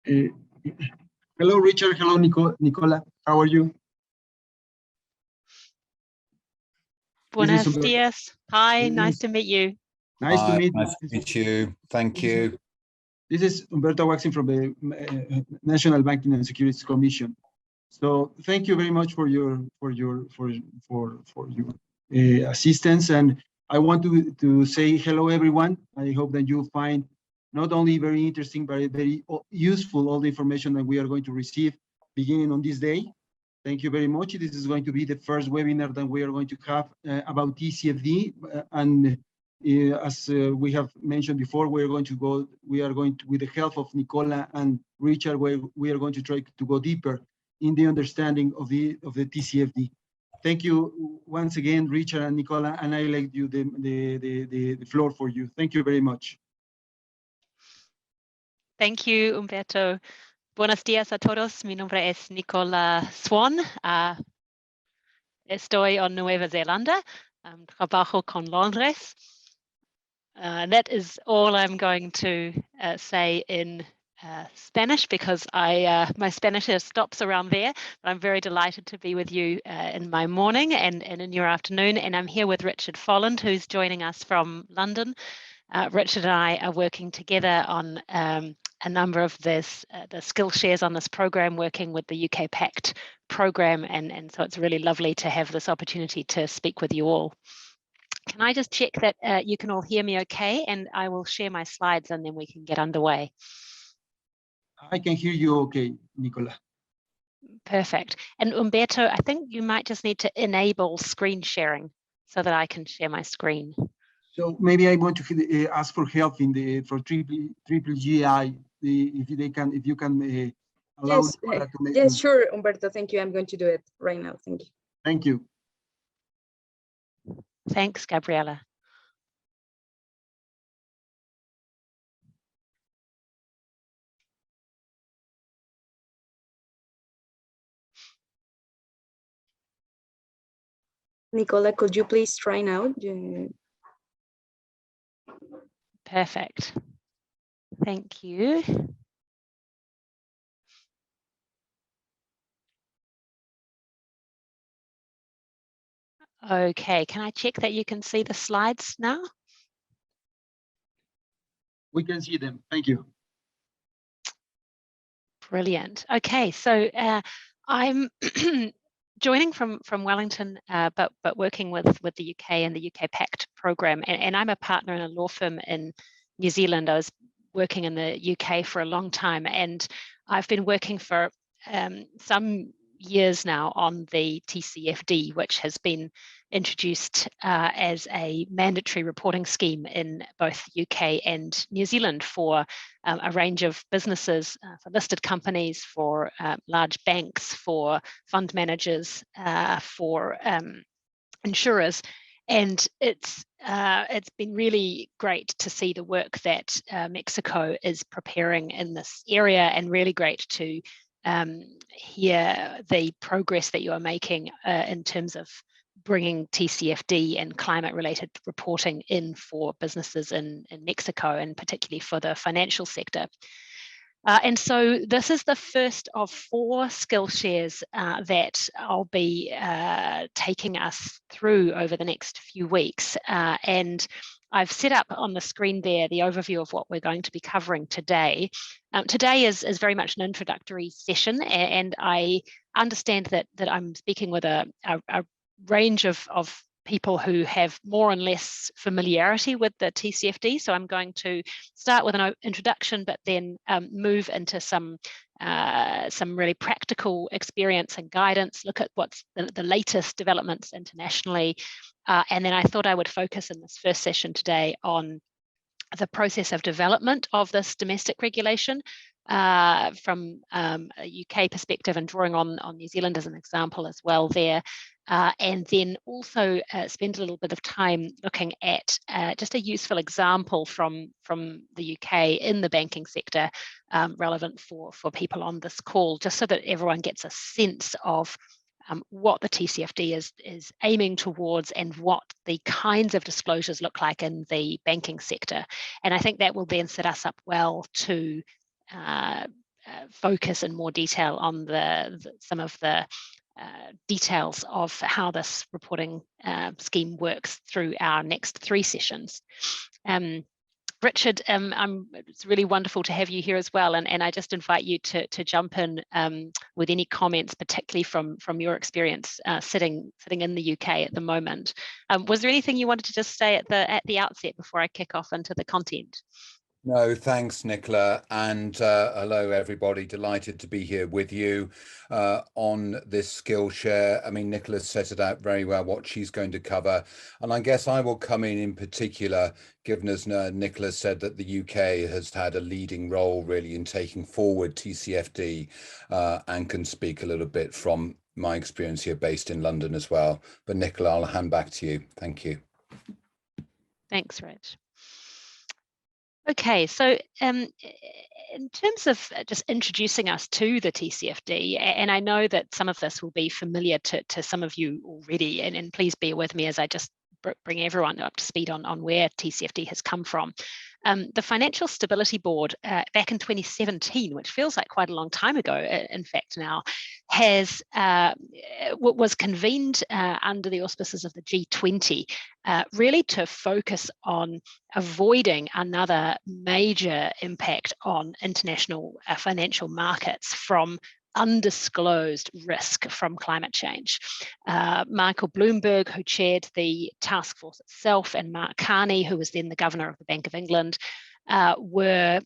Hello, Richard. Hello, Nicola. How are you? Buenos dias. Hi, nice to meet you. Nice to meet you. Thank you. This is Humberto Waxing from the National Banking and Securities Commission. So thank you very much for your assistance. And I want to say hello, everyone. I hope that you find not only very interesting, but very useful all the information that we are going to receive beginning on this day. Thank you very much. This is going to be the first webinar that we are going to have about TCFD. As we have mentioned before, we are going to, with the help of Nicola and Richard, we are going to try to go deeper in the understanding of the TCFD. Thank you once again, Richard and Nicola, and I like you the floor for you. Thank you very much. Thank you, Humberto. Buenos días a todos. Mi nombre es Nicola Swan. Estoy en Nueva Zelanda. Trabajo con Londres. That is all I'm going to say in Spanish, because my Spanish stops around there. But I'm very delighted to be with you in my morning and in your afternoon. And I'm here with Richard Folland, who's joining us from London. Richard and I are working together on a number of the skill shares on this program, working with the UKPACT program. And so it's really lovely to have this opportunity to speak with you all. Can I just check that you can all hear me okay? And I will share my slides and then we can get underway. I can hear you okay, Nicola. Perfect. And Humberto, I think you might just need to enable screen sharing so that I can share my screen. So maybe I want to ask for help for GGGI, if you can allow. Yes, sure, Humberto. Thank you. I'm going to do it right now. Thank you. Thank you. Thanks, Gabriela. Nicola, could you please try now? Perfect. Thank you. Okay, can I check that you can see the slides now? We can see them. Thank you. Brilliant. Okay, so I'm joining from Wellington, but working with the UK and the UKPACT program, and I'm a partner in a law firm in New Zealand. I was working in the UK for a long time, and I've been working for some years now on the TCFD, which has been introduced as a mandatory reporting scheme in both UK and New Zealand for a range of businesses, for listed companies, for large banks, for fund managers, for insurers. And it's been really great to see the work that Mexico is preparing in this area, and really great to hear the progress that you are making in terms of bringing TCFD and climate-related reporting in for businesses in Mexico, and particularly for the financial sector. And so this is the first of 4 skill shares that I'll be taking us through over the next few weeks. And I've set up on the screen there the overview of what we're going to be covering today. Today is very much an introductory session, and I understand that I'm speaking with a range of people who have more and less familiarity with the TCFD. So I'm going to start with an introduction, but then move into some really practical experience and guidance, look at what's the latest developments internationally. And then I thought I would focus in this first session today on the process of development of this domestic regulation from a UK perspective, and drawing on New Zealand as an example as well there. And then also spend a little bit of time looking at just a useful example from the UK in the banking sector, relevant for people on this call, just so that everyone gets a sense of what the TCFD is aiming towards, and what the kinds of disclosures look like in the banking sector. And I think that will then set us up well to focus in more detail on some of the details of how this reporting scheme works through our next 3 sessions. Richard, it's really wonderful to have you here as well, and I just invite you to jump in with any comments, particularly from your experience sitting in the UK at the moment. Was there anything you wanted to just say at the outset before I kick off into the content? No, thanks, Nicola, and hello, everybody. Delighted to be here with you on this skill share. I mean, Nicola set it out very well what she's going to cover, and I guess I will come in particular, given as Nicola said that the UK has had a leading role really in taking forward TCFD, and can speak a little bit from my experience here based in London as well. But Nicola, I'll hand back to you. Thank you. Thanks, Rich. Okay, so in terms of just introducing us to the TCFD, and I know that some of this will be familiar to some of you already, and please bear with me as I just bring everyone up to speed on where TCFD has come from. The Financial Stability Board back in 2017, which feels like quite a long time ago, in fact now, was convened under the auspices of the G20, really to focus on avoiding another major impact on international financial markets from undisclosed risk from climate change. Michael Bloomberg, who chaired the task force itself, and Mark Carney, who was then the governor of the Bank of England, were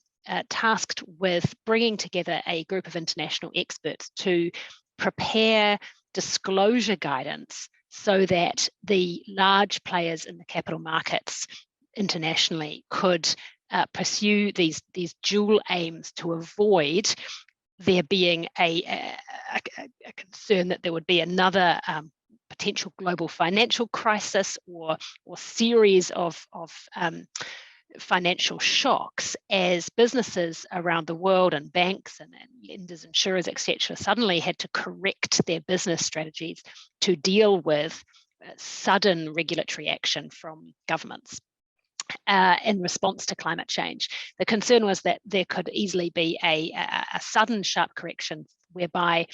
tasked with bringing together a group of international experts to prepare disclosure guidance so that the large players in the capital markets internationally could pursue these dual aims to avoid there being a concern that there would be another potential global financial crisis or series of financial shocks as businesses around the world and banks and lenders, insurers, etc., suddenly had to correct their business strategies to deal with sudden regulatory action from governments. In response to climate change. The concern was that there could easily be a sudden sharp correction whereby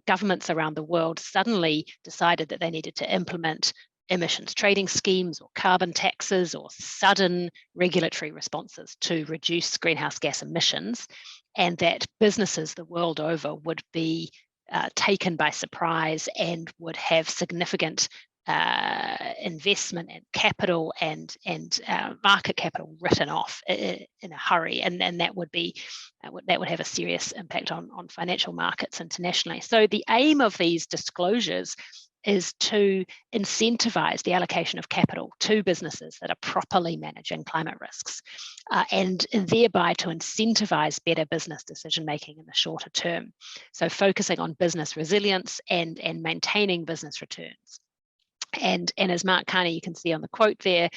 governments around the world suddenly decided that they needed to implement emissions trading schemes or carbon taxes or sudden regulatory responses to reduce greenhouse gas emissions, and that businesses the world over would be taken by surprise and would have significant investment and capital and market capital written off in a hurry, and that would have a serious impact on financial markets internationally. So the aim of these disclosures is to incentivize the allocation of capital to businesses that are properly managing climate risks, and thereby to incentivize better business decision making in the shorter term. So focusing on business resilience and maintaining business returns. And as Mark Carney, you can see on the quote there,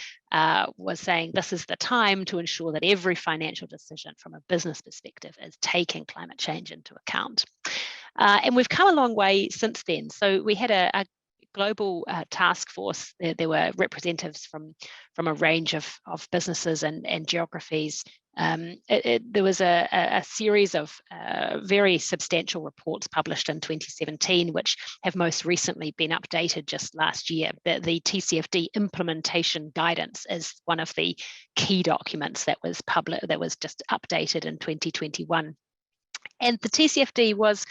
was saying, this is the time to ensure that every financial decision from a business perspective is taking climate change into account. And we've come a long way since then. So we had a global task force. There were representatives from a range of businesses and geographies. There was a series of very substantial reports published in 2017, which have most recently been updated just last year. The TCFD implementation guidance is one of the key documents that was just updated in 2021. And the TCFD was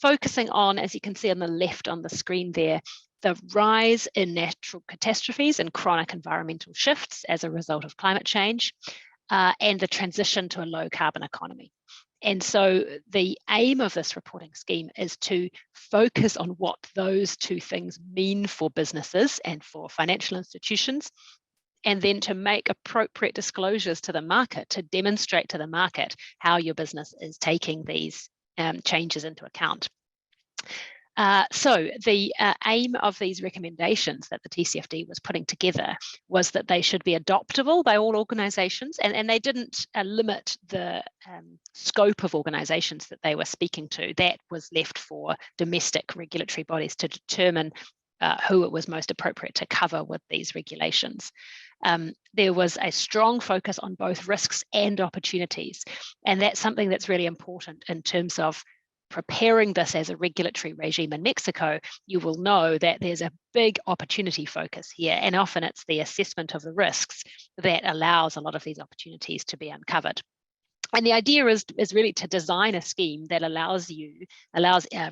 focusing on, as you can see on the left on the screen there, the rise in natural catastrophes and chronic environmental shifts as a result of climate change, and the transition to a low carbon economy. And so the aim of this reporting scheme is to focus on what those two things mean for businesses and for financial institutions, and then to make appropriate disclosures to the market to demonstrate to the market how your business is taking these changes into account. So the aim of these recommendations that the TCFD was putting together was that they should be adoptable by all organisations, and they didn't limit the scope of organisations that they were speaking to. That was left for domestic regulatory bodies to determine who it was most appropriate to cover with these regulations. there was a strong focus on both risks and opportunities. And that's something that's really important in terms of preparing this as a regulatory regime in Mexico. You will know that there's a big opportunity focus here, and often it's the assessment of the risks that allows a lot of these opportunities to be uncovered. And the idea is really to design a scheme that allows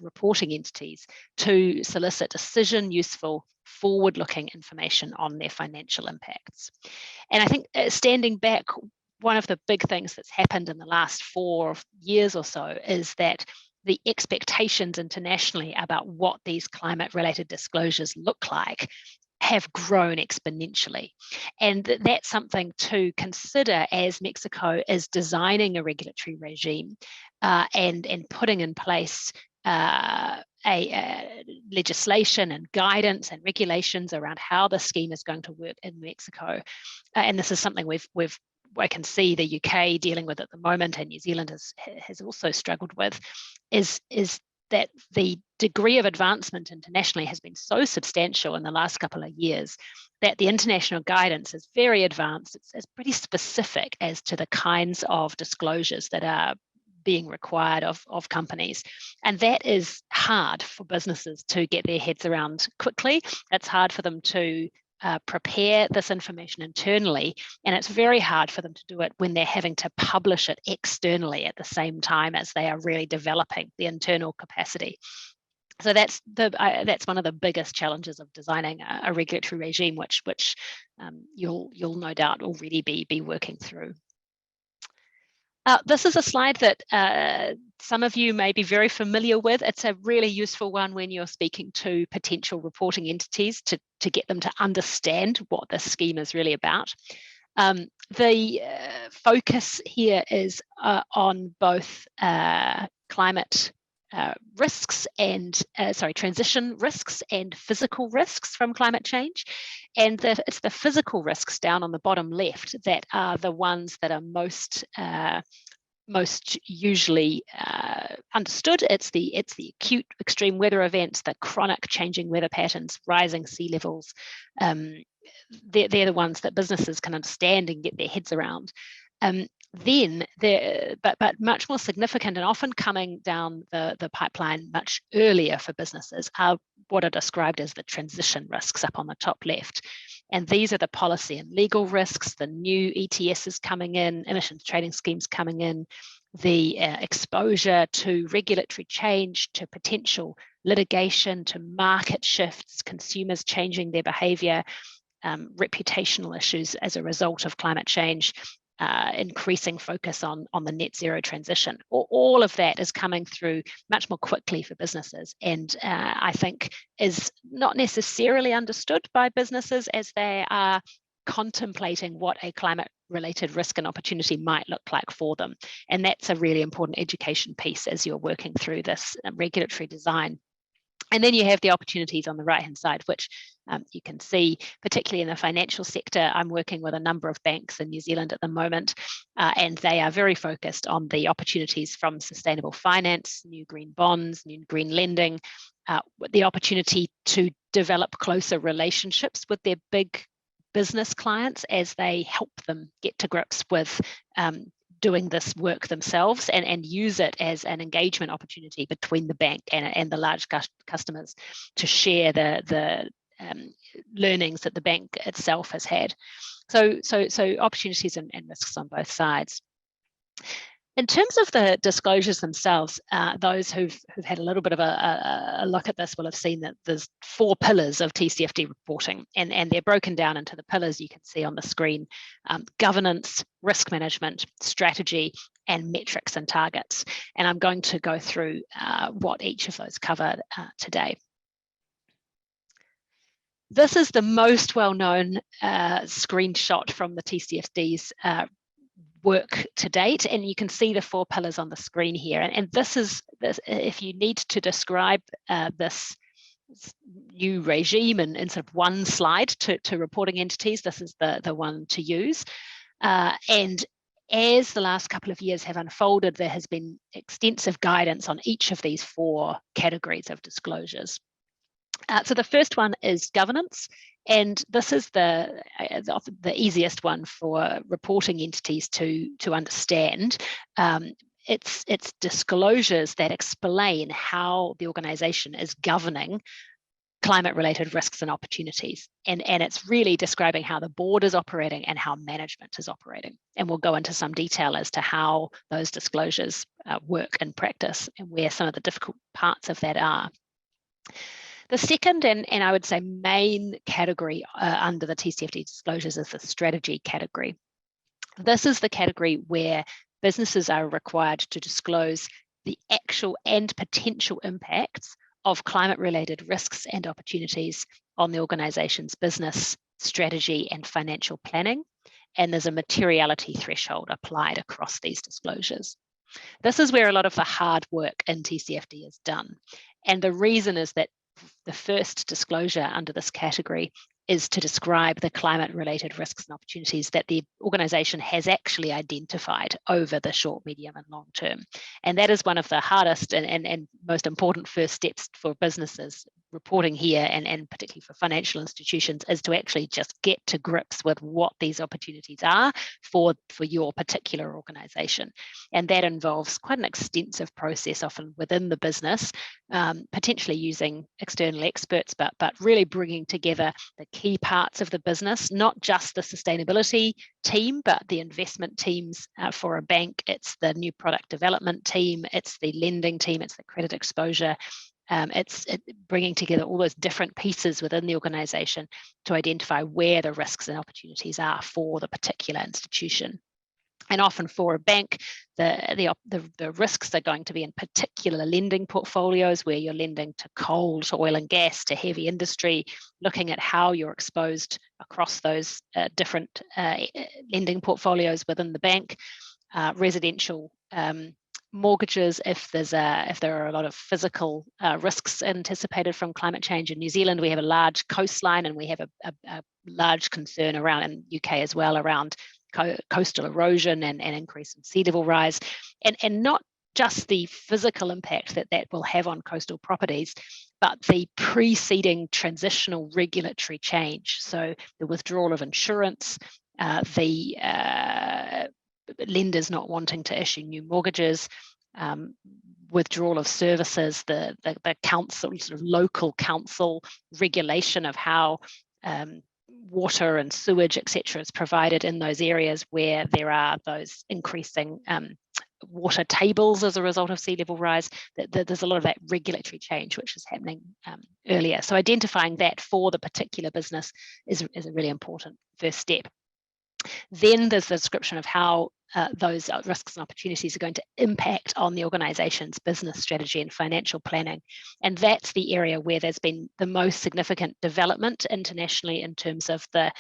reporting entities to solicit decision-useful, forward-looking information on their financial impacts. And I think standing back, one of the big things that's happened in the last 4 years or so is that the expectations internationally about what these climate-related disclosures look like have grown exponentially. And that's something to consider as Mexico is designing a regulatory regime and putting in place legislation and guidance and regulations around how the scheme is going to work in Mexico. And this is something I can see the UK dealing with at the moment, and New Zealand has also struggled with, is that the degree of advancement internationally has been so substantial in the last couple of years that the international guidance is very advanced. It's pretty specific as to the kinds of disclosures that are being required of companies. And that is hard for businesses to get their heads around quickly. It's hard for them to prepare this information internally, and it's very hard for them to do it when they're having to publish it externally at the same time as they are really developing the internal capacity. So that's one of the biggest challenges of designing a regulatory regime, which you'll no doubt already be working through. This is a slide that some of you may be very familiar with. It's a really useful one when you're speaking to potential reporting entities to get them to understand what this scheme is really about. The focus here is on both climate risks and transition risks and physical risks from climate change. And it's the physical risks down on the bottom left that are the ones that are most usually understood. It's the acute extreme weather events, the chronic changing weather patterns, rising sea levels. They're the ones that businesses can understand and get their heads around. But much more significant and often coming down the pipeline much earlier for businesses are what are described as the transition risks up on the top left. And these are the policy and legal risks, the new ETSs coming in, emissions trading schemes coming in, the exposure to regulatory change, to potential litigation, to market shifts, consumers changing their behavior, reputational issues as a result of climate change, increasing focus on the net zero transition. All of that is coming through much more quickly for businesses, and I think is not necessarily understood by businesses as they are contemplating what a climate related risk and opportunity might look like for them. And that's a really important education piece as you're working through this regulatory design. And then you have the opportunities on the right-hand side, which you can see, particularly in the financial sector. I'm working with a number of banks in New Zealand at the moment, and they are very focused on the opportunities from sustainable finance, new green bonds, new green lending, the opportunity to develop closer relationships with their big business clients as they help them get to grips with doing this work themselves and use it as an engagement opportunity between the bank and the large customers to share the learnings that the bank itself has had. So opportunities and risks on both sides. In terms of the disclosures themselves, those who've had a little bit of a look at this will have seen that there's 4 pillars of TCFD reporting, and they're broken down into the pillars you can see on the screen: governance, risk management, strategy, and metrics and targets. And I'm going to go through what each of those cover today. This is the most well-known screenshot from the TCFD's work to date, and you can see the 4 pillars on the screen here. And this is if you need to describe this new regime in sort of one slide to reporting entities, this is the one to use. And as the last couple of years have unfolded, there has been extensive guidance on each of these 4 categories of disclosures. So the first one is governance, and this is the easiest one for reporting entities to understand. It's disclosures that explain how the organisation is governing climate-related risks and opportunities, and it's really describing how the board is operating and how management is operating. And we'll go into some detail as to how those disclosures work in practice and where some of the difficult parts of that are. The second and I would say main category under the TCFD disclosures is the strategy category. This is the category where businesses are required to disclose the actual and potential impacts of climate-related risks and opportunities on the organisation's business, strategy and financial planning. And there's a materiality threshold applied across these disclosures. This is where a lot of the hard work in TCFD is done. And the reason is that the first disclosure under this category is to describe the climate-related risks and opportunities that the organisation has actually identified over the short, medium and long term. And that is one of the hardest and most important first steps for businesses reporting here, and particularly for financial institutions, is to actually just get to grips with what these opportunities are for your particular organisation. And that involves quite an extensive process, often within the business, potentially using external experts, but really bringing together the key parts of the business, not just the sustainability team, but the investment teams for a bank. It's the new product development team, it's the lending team, it's the credit exposure. It's bringing together all those different pieces within the organisation to identify where the risks and opportunities are for the particular institution. And often for a bank, the risks are going to be in particular lending portfolios where you're lending to coal, to oil and gas, to heavy industry, looking at how you're exposed across those different lending portfolios within the bank, residential mortgages, if there are a lot of physical risks anticipated from climate change. In New Zealand, we have a large coastline, and we have a large concern around, in UK as well, around coastal erosion and increase in sea level rise, and not just the physical impact that will have on coastal properties, but the preceding transitional regulatory change. So the withdrawal of insurance, the lenders not wanting to issue new mortgages, withdrawal of services, the council, sort of local council regulation of how water and sewage, etc., is provided in those areas where there are those increasing water tables as a result of sea level rise. There's a lot of that regulatory change which is happening earlier. So identifying that for the particular business is a really important first step. Then there's the description of how those risks and opportunities are going to impact on the organisation's business strategy and financial planning. And that's the area where there's been the most significant development internationally in terms of the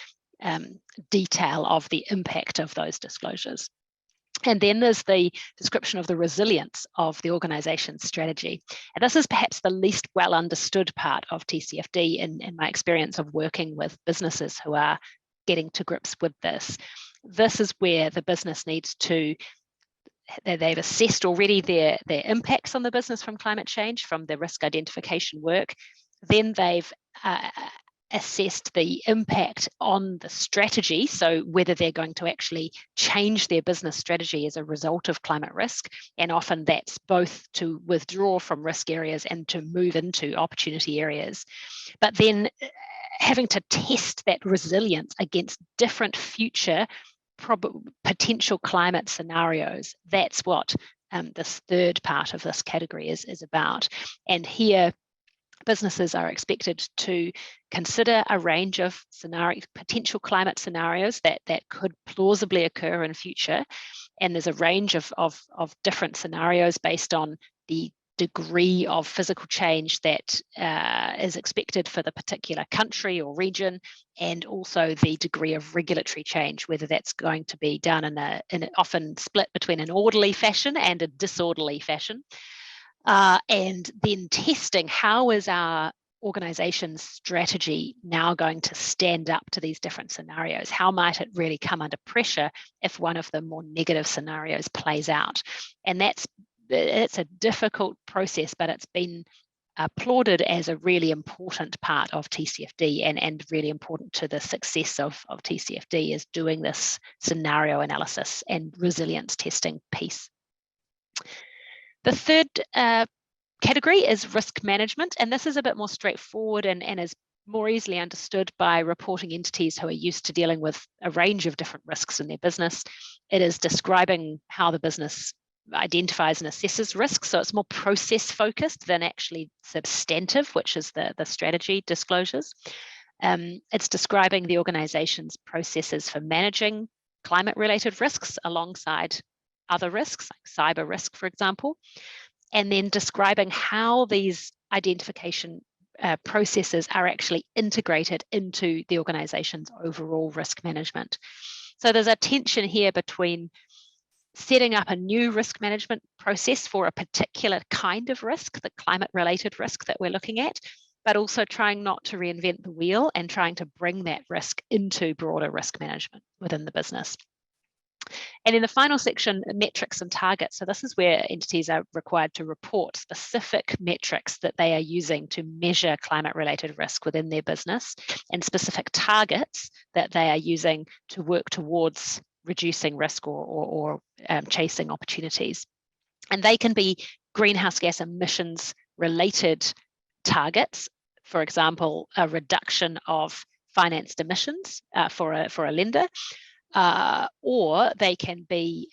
detail of the impact of those disclosures. And then there's the description of the resilience of the organisation's strategy. And this is perhaps the least well understood part of TCFD in my experience of working with businesses who are getting to grips with this. This is where the business needs to, they've assessed already their impacts on the business from climate change, from the risk identification work. Then they've assessed the impact on the strategy, so whether they're going to actually change their business strategy as a result of climate risk, and often that's both to withdraw from risk areas and to move into opportunity areas. But then having to test that resilience against different future potential climate scenarios, that's what this third part of this category is about. And here, businesses are expected to consider a range of potential climate scenarios that could plausibly occur in future. And there's a range of different scenarios based on the degree of physical change that is expected for the particular country or region, and also the degree of regulatory change, whether that's going to be done in an often split between an orderly fashion and a disorderly fashion. And then testing how is our organization's strategy now going to stand up to these different scenarios? How might it really come under pressure if one of the more negative scenarios plays out? And it's a difficult process, but it's been applauded as a really important part of TCFD and really important to the success of TCFD is doing this scenario analysis and resilience testing piece. The third category is risk management, and this is a bit more straightforward and is more easily understood by reporting entities who are used to dealing with a range of different risks in their business. It is describing how the business identifies and assesses risks, so it's more process focused than actually substantive, which is the strategy disclosures. It's describing the organization's processes for managing climate related risks alongside other risks, like cyber risk, for example, and then describing how these identification processes are actually integrated into the organization's overall risk management. So there's a tension here between setting up a new risk management process for a particular kind of risk, the climate related risk that we're looking at, but also trying not to reinvent the wheel and trying to bring that risk into broader risk management within the business. And in the final section, metrics and targets. So this is where entities are required to report specific metrics that they are using to measure climate-related risk within their business and specific targets that they are using to work towards reducing risk or chasing opportunities. And they can be greenhouse gas emissions related targets, for example, a reduction of financed emissions for a lender, or they can be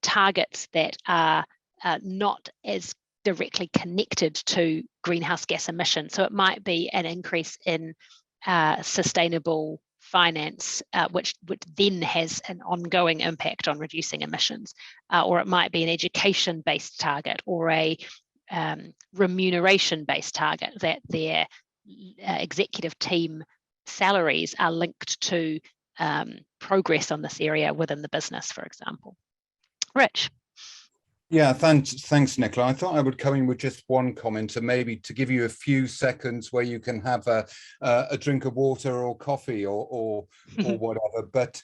targets that are not as directly connected to greenhouse gas emissions. So it might be an increase in sustainable finance, which then has an ongoing impact on reducing emissions, or it might be an education-based target or a remuneration-based target that their executive team salaries are linked to progress on this area within the business, for example. Rich. Yeah, thanks, Nicola. I thought I would come in with just one comment, and maybe to give you a few seconds where you can have a drink of water or coffee or whatever. But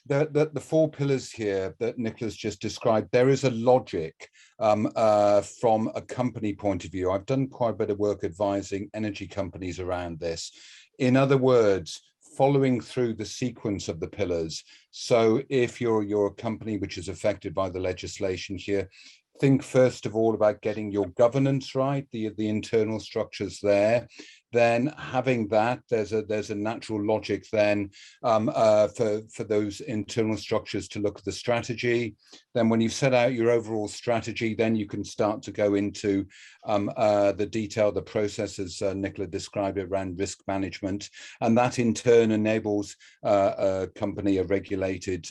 the four pillars here that Nicola's just described, there is a logic from a company point of view. I've done quite a bit of work advising energy companies around this. In other words, following through the sequence of the pillars. So if you're a company which is affected by the legislation here, think first of all about getting your governance right, the internal structures there. Then having that, there's a natural logic then for those internal structures to look at the strategy. Then when you set out your overall strategy, then you can start to go into the detail, the processes Nicola described it around risk management. And that in turn enables a company, a regulated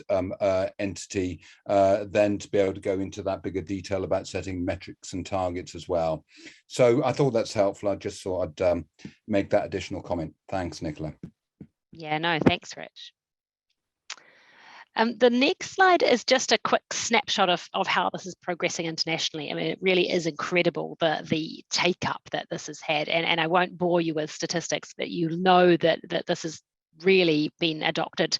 entity, then to be able to go into that bigger detail about setting metrics and targets as well. So I thought that's helpful. I just thought I'd make that additional comment. Thanks, Nicola. Yeah, no, thanks, Rich. The next slide is just a quick snapshot of how this is progressing internationally. I mean, it really is incredible the take-up that this has had. And I won't bore you with statistics, but you know that this has really been adopted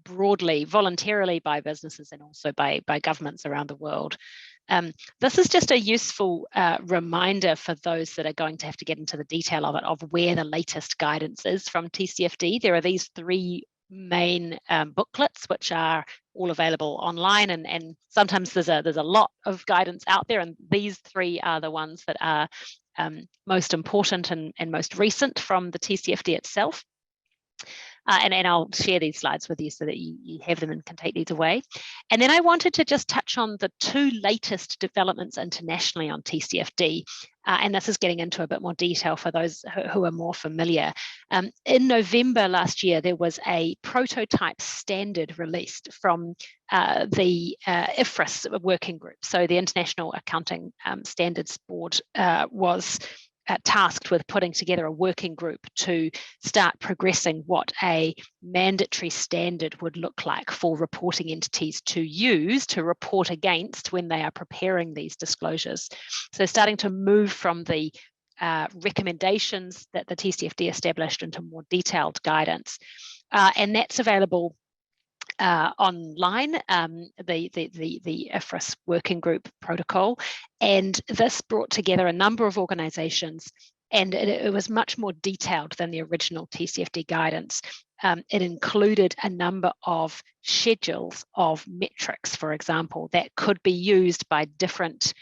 broadly, voluntarily by businesses and also by governments around the world. This is just a useful reminder for those that are going to have to get into the detail of it, of where the latest guidance is from TCFD. There are these three main booklets which are all available online, and sometimes there's a lot of guidance out there, and these three are the ones that are most important and most recent from the TCFD itself. And I'll share these slides with you so that you have them and can take these away. And then I wanted to just touch on the two latest developments internationally on TCFD. And this is getting into a bit more detail for those who are more familiar. In November last year, there was a prototype standard released from the IFRS working group. So the International Accounting Standards Board was tasked with putting together a working group to start progressing what a mandatory standard would look like for reporting entities to use to report against when they are preparing these disclosures. So starting to move from the recommendations that the TCFD established into more detailed guidance. And that's available online, the IFRS working group protocol, and this brought together a number of organisations, and it was much more detailed than the original TCFD guidance. It included a number of schedules of metrics, for example, that could be used by different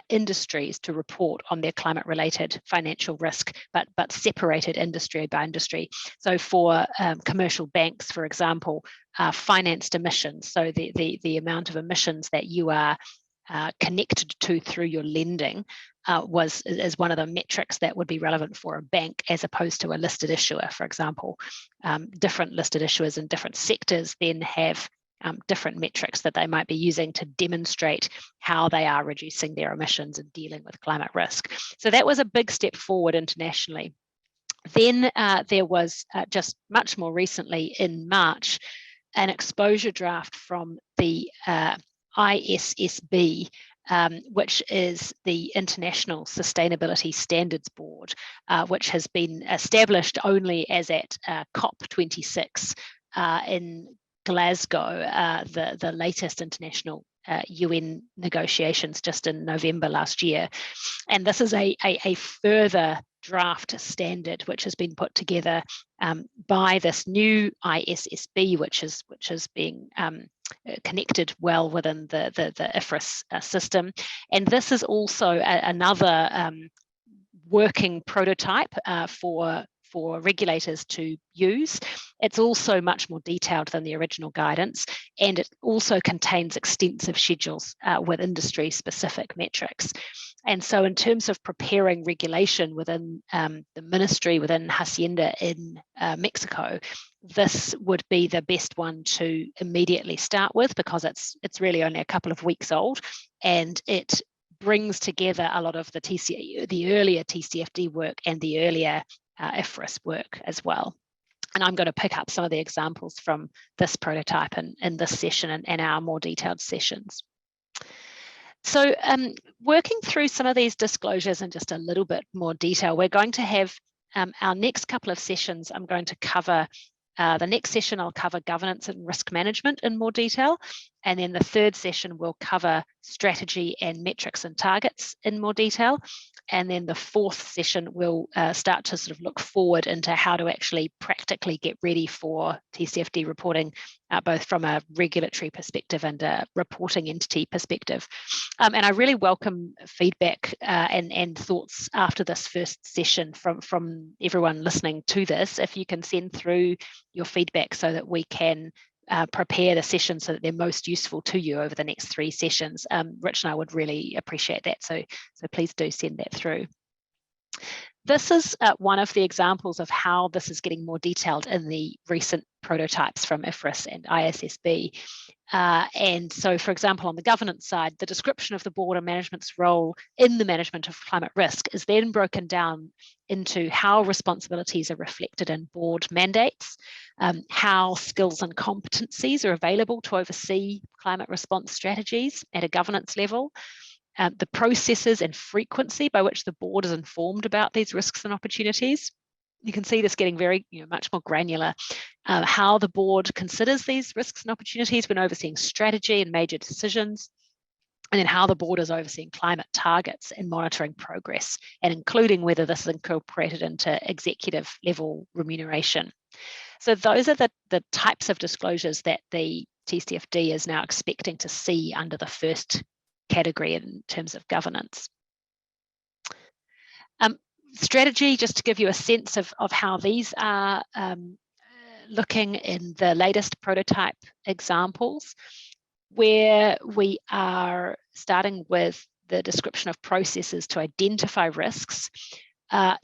industries to report on their climate-related financial risk, but separated industry by industry. So for commercial banks, for example, financed emissions, so the amount of emissions that you are connected to through your lending is one of the metrics that would be relevant for a bank as opposed to a listed issuer, for example. Different listed issuers in different sectors then have different metrics that they might be using to demonstrate how they are reducing their emissions and dealing with climate risk. So that was a big step forward internationally. Then there was just much more recently in March, an exposure draft from the ISSB, which is the International Sustainability Standards Board, which has been established only as at COP26 in Glasgow, the latest international UN negotiations just in November last year. And this is a further draft standard which has been put together by this new ISSB, which is being connected well within the IFRS system. And this is also another working prototype for regulators to use. It's also much more detailed than the original guidance, and it also contains extensive schedules with industry-specific metrics. And so in terms of preparing regulation within the ministry, within Hacienda in Mexico, this would be the best one to immediately start with, because it's really only a couple of weeks old, and it brings together a lot of the earlier TCFD work and the earlier IFRS work as well. And I'm going to pick up some of the examples from this prototype in this session and our more detailed sessions. So working through some of these disclosures in just a little bit more detail, we're going to have our next couple of sessions. I'm going to cover the next session, I'll cover governance and risk management in more detail. And then the third session will cover strategy and metrics and targets in more detail. And then the fourth session will start to sort of look forward into how to actually practically get ready for TCFD reporting, both from a regulatory perspective and a reporting entity perspective. And I really welcome feedback and thoughts after this first session from everyone listening to this. If you can send through your feedback so that we can prepare the sessions so that they're most useful to you over the next 3 sessions. Rich and I would really appreciate that. So please do send that through. This is one of the examples of how this is getting more detailed in the recent prototypes from IFRS and ISSB. And so, for example, on the governance side, the description of the board and management's role in the management of climate risk is then broken down into how responsibilities are reflected in board mandates, how skills and competencies are available to oversee climate response strategies at a governance level, the processes and frequency by which the board is informed about these risks and opportunities. You can see this getting very, much more granular. How the board considers these risks and opportunities when overseeing strategy and major decisions, and then how the board is overseeing climate targets and monitoring progress, and including whether this is incorporated into executive level remuneration. So those are the types of disclosures that the TCFD is now expecting to see under the first category in terms of governance. Strategy, just to give you a sense of how these are looking in the latest prototype examples, where we are starting with the description of processes to identify risks.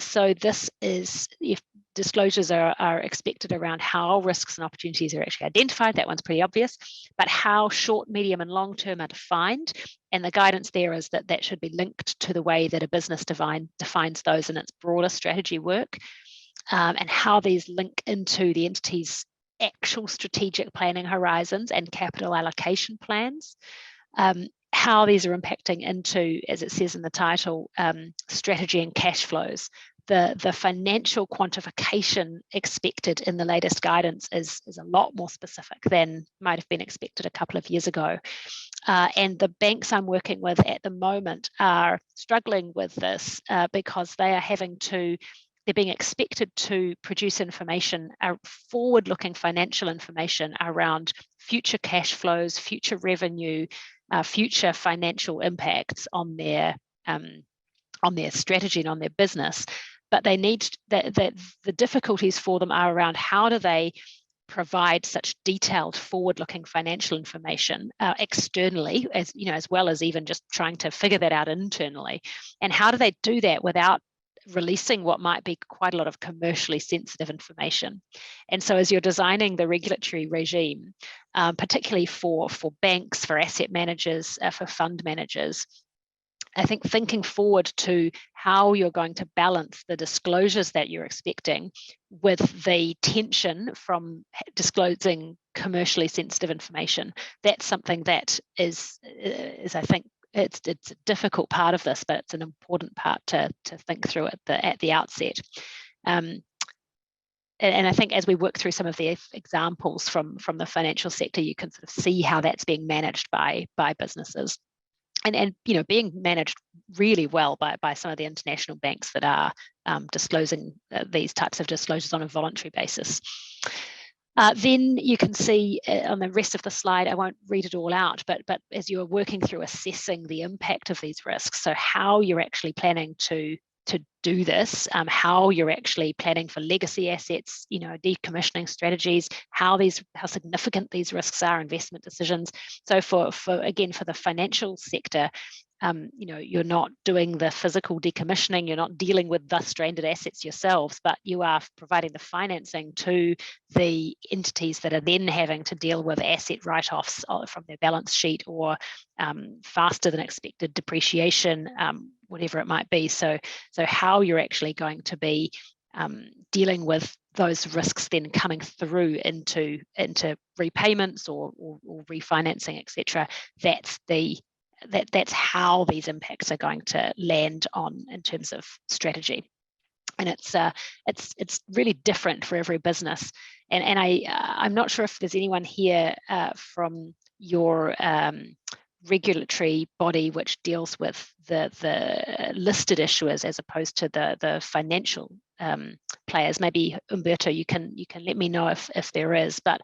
So this is, if disclosures are expected around how risks and opportunities are actually identified, that one's pretty obvious, but how short, medium and long term are defined. And the guidance there is that that should be linked to the way that a business defines those in its broader strategy work, and how these link into the entity's actual strategic planning horizons and capital allocation plans, how these are impacting into, as it says in the title, strategy and cash flows, the financial quantification expected in the latest guidance is a lot more specific than might have been expected a couple of years ago. And the banks I'm working with at the moment are struggling with this because they're being expected to produce information, forward-looking financial information around future cash flows, future revenue, future financial impacts on their strategy and on their business. But they need the difficulties for them are around how do they provide such detailed forward-looking financial information externally, as well as even just trying to figure that out internally, and how do they do that without releasing what might be quite a lot of commercially sensitive information. And so as you're designing the regulatory regime, particularly for banks, for asset managers, for fund managers, I think thinking forward to how you're going to balance the disclosures that you're expecting with the tension from disclosing commercially sensitive information, that's something that is I think, it's a difficult part of this, but it's an important part to think through at the outset. And I think as we work through some of the examples from the financial sector, you can sort of see how that's being managed by businesses. And being managed really well by some of the international banks that are disclosing these types of disclosures on a voluntary basis. Then you can see on the rest of the slide, I won't read it all out, but as you're working through assessing the impact of these risks, so how you're actually planning to do this, how you're actually planning for legacy assets, decommissioning strategies, how significant these risks are, investment decisions. So for the financial sector, you're not doing the physical decommissioning, you're not dealing with the stranded assets yourselves, but you are providing the financing to the entities that are then having to deal with asset write-offs from their balance sheet or faster than expected depreciation, whatever it might be. So how you're actually going to be dealing with those risks then coming through into repayments or refinancing, etc. That's how these impacts are going to land in terms of strategy. And it's really different for every business. And I'm not sure if there's anyone here from your regulatory body which deals with the listed issuers as opposed to the financial players. Maybe Umberto, you can let me know if there is, but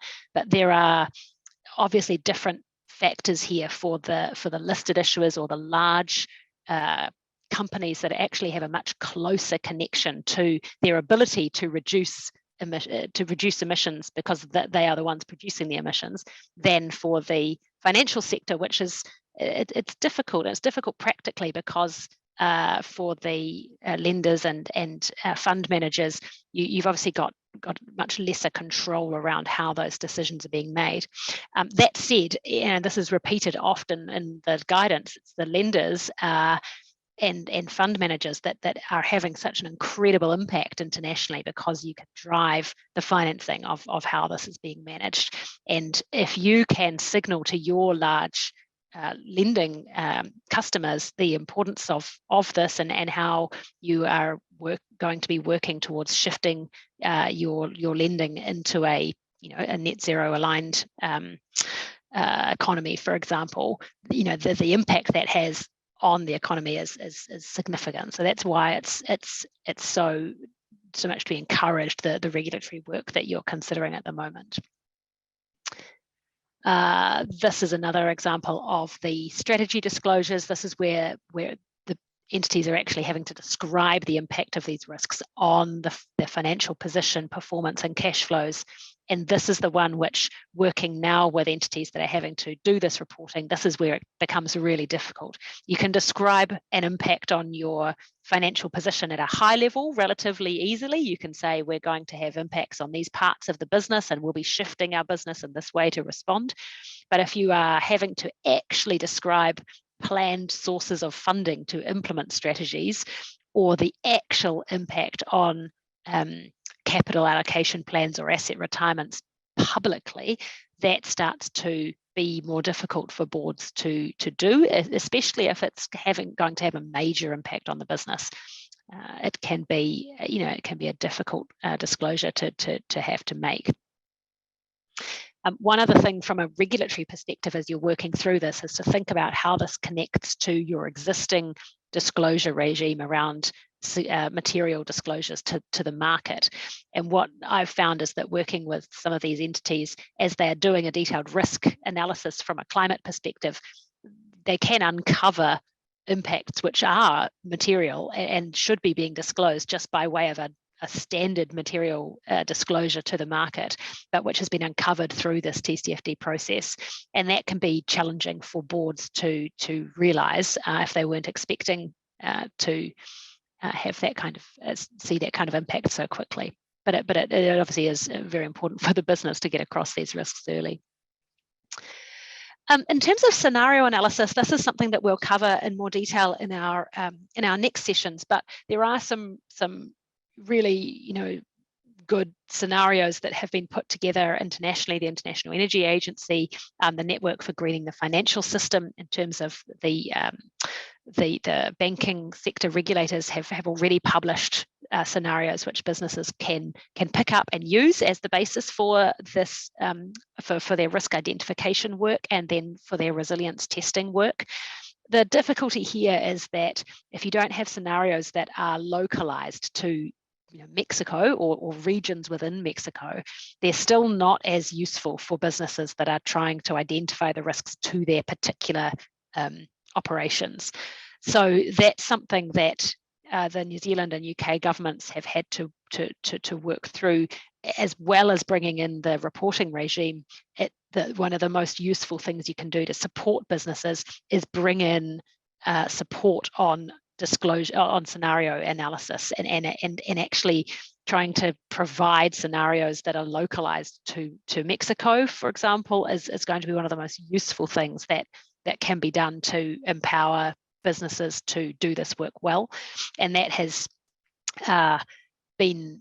there are obviously different factors here for the listed issuers or the large companies that actually have a much closer connection to their ability to reduce emissions because they are the ones producing the emissions, than for the financial sector, which is it's difficult. It's difficult practically because for the lenders and fund managers, you've obviously got much lesser control around how those decisions are being made. That said, and this is repeated often in the guidance, it's the lenders and fund managers that are having such an incredible impact internationally because you can drive the financing of how this is being managed. And if you can signal to your large lending customers the importance of this and how you are going to be working towards shifting your lending into a net zero aligned economy, for example, the impact that has on the economy is significant. So that's why it's so much to be encouraged, the regulatory work that you're considering at the moment. This is another example of the strategy disclosures. This is where the entities are actually having to describe the impact of these risks on their financial position, performance, and cash flows. And this is the one which, working now with entities that are having to do this reporting, this is where it becomes really difficult. You can describe an impact on your financial position at a high level relatively easily. You can say we're going to have impacts on these parts of the business and we'll be shifting our business in this way to respond. But if you are having to actually describe planned sources of funding to implement strategies, or the actual impact on capital allocation plans or asset retirements publicly, that starts to be more difficult for boards to do, especially if it's going to have a major impact on the business. it can be, it can be a difficult disclosure to have to make. One other thing from a regulatory perspective as you're working through this is to think about how this connects to your existing disclosure regime around material disclosures to the market. And what I've found is that working with some of these entities, as they're doing a detailed risk analysis from a climate perspective, they can uncover impacts which are material and should be being disclosed just by way of a standard material disclosure to the market, but which has been uncovered through this TCFD process. And that can be challenging for boards to realise if they weren't expecting to have that kind of, see that kind of impact so quickly. But it obviously is very important for the business to get across these risks early. In terms of scenario analysis, this is something that we'll cover in more detail in our next sessions, but there are some really, good scenarios that have been put together internationally, the International Energy Agency, the Network for Greening the Financial System, in terms of the banking sector regulators have already published scenarios which businesses can pick up and use as the basis for this, for their risk identification work and then for their resilience testing work. The difficulty here is that if you don't have scenarios that are localized to Mexico or regions within Mexico, they're still not as useful for businesses that are trying to identify the risks to their particular operations. So that's something that the New Zealand and UK governments have had to work through, as well as bringing in the reporting regime. One of the most useful things you can do to support businesses is bring in support on disclosure, on scenario analysis, and actually trying to provide scenarios that are localized to Mexico, for example, is going to be one of the most useful things that can be done to empower businesses to do this work well. And that has been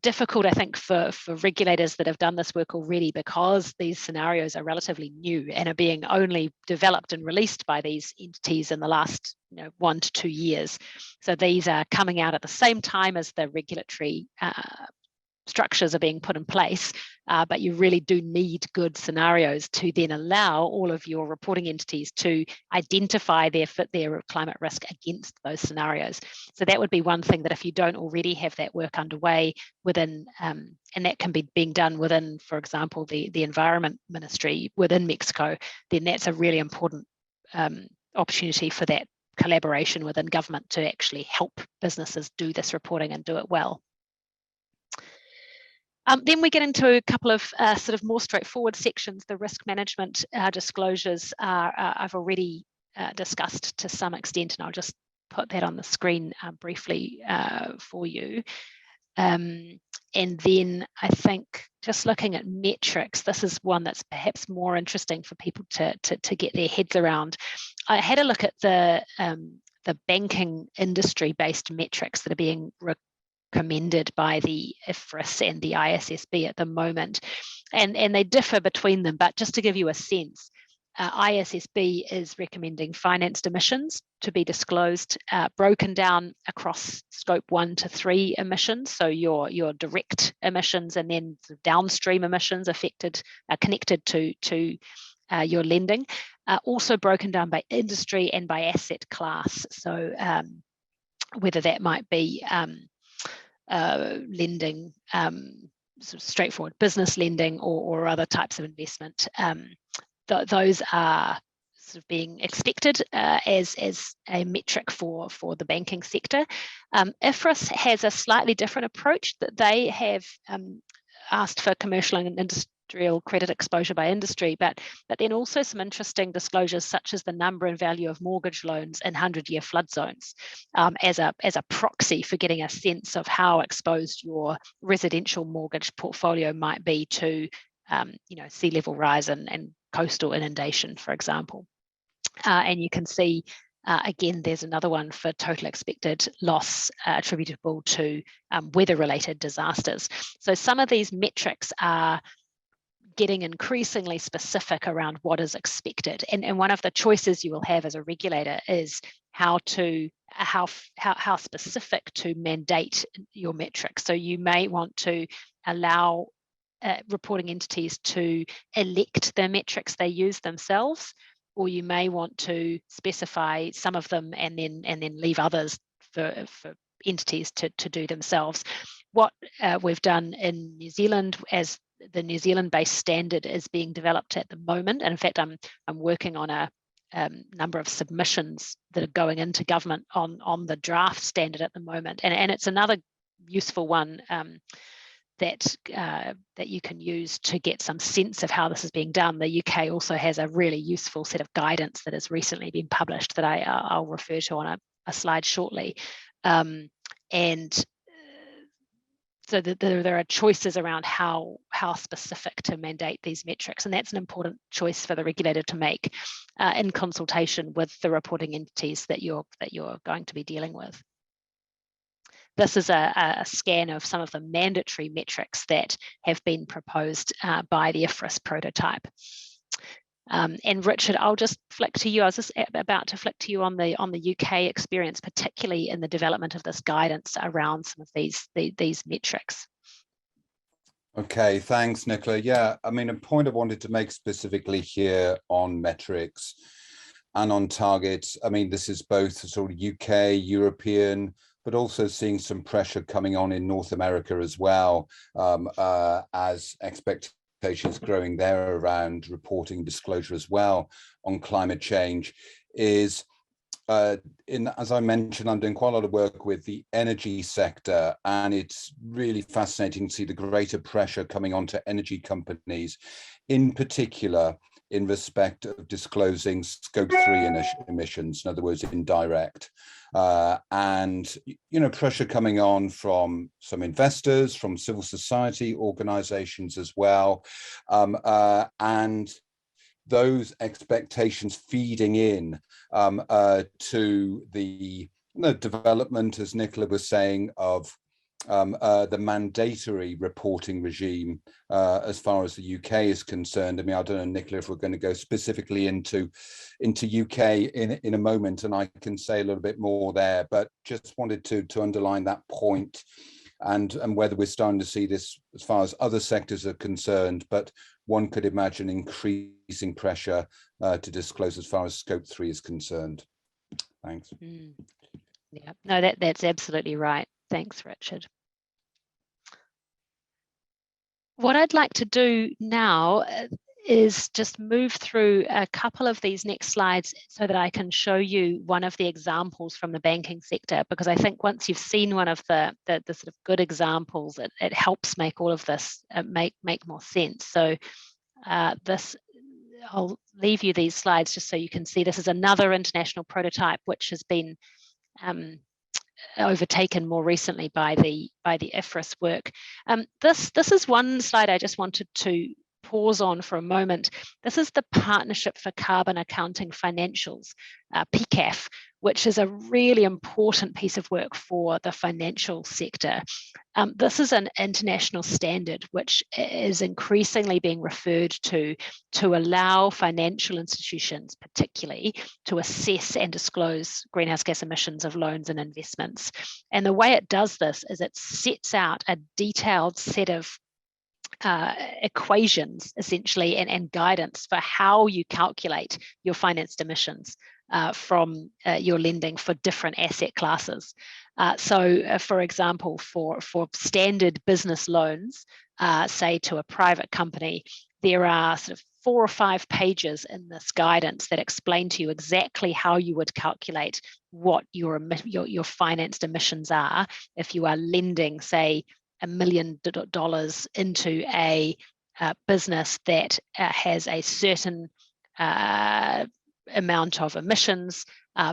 difficult, I think, for regulators that have done this work already, because these scenarios are relatively new and are being only developed and released by these entities in the last 1 to 2 years. So these are coming out at the same time as the regulatory structures are being put in place, but you really do need good scenarios to then allow all of your reporting entities to identify their climate risk against those scenarios. So that would be one thing, that if you don't already have that work underway within, and that can be being done within, for example, the Environment Ministry within Mexico, then that's a really important opportunity for that collaboration within government to actually help businesses do this reporting and do it well. Then we get into a couple of sort of more straightforward sections. The risk management disclosures I've already discussed to some extent, and I'll just put that on the screen briefly for you. And then I think just looking at metrics, this is one that's perhaps more interesting for people to get their heads around. I had a look at the banking industry-based metrics that are being recommended by the IFRS and the ISSB at the moment, and they differ between them, but just to give you a sense, ISSB is recommending financed emissions to be disclosed, broken down across scope 1 to 3 emissions, so your direct emissions, and then downstream emissions connected to your lending, also broken down by industry and by asset class, so whether that might be lending, sort of straightforward business lending, or other types of investment. Those are sort of being expected as a metric for the banking sector. IFRS has a slightly different approach, that they have asked for commercial and industrial credit exposure by industry, but then also some interesting disclosures, such as the number and value of mortgage loans in 100-year flood zones, as a proxy for getting a sense of how exposed your residential mortgage portfolio might be to sea level rise and coastal inundation, for example. And you can see, again, there's another one for total expected loss attributable to weather-related disasters. So some of these metrics are getting increasingly specific around what is expected. And one of the choices you will have as a regulator is how to how specific to mandate your metrics. So you may want to allow reporting entities to elect the metrics they use themselves, or you may want to specify some of them and then leave others for entities to do themselves. What we've done in New Zealand, as the New Zealand-based standard is being developed at the moment, and in fact I'm working on a number of submissions that are going into government on the draft standard at the moment, and it's another useful one that you can use to get some sense of how this is being done. The UK also has a really useful set of guidance that has recently been published that I'll refer to on a slide shortly. So there are choices around how specific to mandate these metrics, and that's an important choice for the regulator to make in consultation with the reporting entities that you're going to be dealing with. This is a scan of some of the mandatory metrics that have been proposed by the IFRS prototype. And Richard, I'll just flick to you. I was just about to flick to you on the UK experience, particularly in the development of this guidance around some of these metrics. Okay, thanks, Nicola. Yeah, I mean, a point I wanted to make specifically here on metrics and on targets. I mean, this is both sort of UK, European, but also seeing some pressure coming on in North America as well, as expectations growing there around reporting disclosure as well on climate change is, as I mentioned, I'm doing quite a lot of work with the energy sector, and it's really fascinating to see the greater pressure coming onto energy companies, in particular in respect of disclosing scope 3 emissions, in other words, indirect. And, you know, pressure coming on from some investors, from civil society organizations as well. And those expectations feeding in to the development, as Nicola was saying, of the mandatory reporting regime as far as the UK is concerned. I mean, I don't know, Nicola, if we're going to go specifically into UK in a moment, and I can say a little bit more there, but just wanted to underline that point, and whether we're starting to see this as far as other sectors are concerned, but one could imagine increasing pressure to disclose as far as scope 3 is concerned. Thanks. Yeah, no, that's absolutely right. Thanks, Richard. What I'd like to do now is just move through a couple of these next slides so that I can show you one of the examples from the banking sector, because I think once you've seen one of the sort of good examples, it helps make all of this make more sense. So I'll leave you these slides just so you can see. This is another international prototype which has been overtaken more recently by the IFRS work. This is one slide I just wanted to pause on for a moment. This is the Partnership for Carbon Accounting Financials, PCAF, which is a really important piece of work for the financial sector. This is an international standard which is increasingly being referred to allow financial institutions, particularly, to assess and disclose greenhouse gas emissions of loans and investments. And the way it does this is it sets out a detailed set of equations, essentially, and guidance for how you calculate your financed emissions from your lending for different asset classes. So, for example, for standard business loans, say to a private company, there are sort of 4 or 5 pages in this guidance that explain to you exactly how you would calculate what your financed emissions are if you are lending, say, $1 million into a business that has a certain amount of emissions,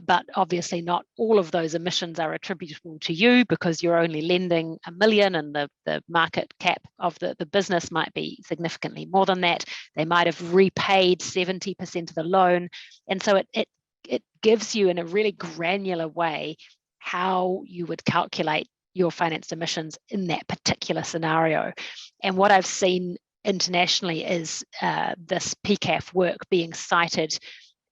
but obviously not all of those emissions are attributable to you because you're only lending $1 million, and the market cap of the business might be significantly more than that. They might have repaid 70% of the loan, and so it gives you in a really granular way how you would calculate your financed emissions in that particular scenario. And what I've seen internationally is this PCAF work being cited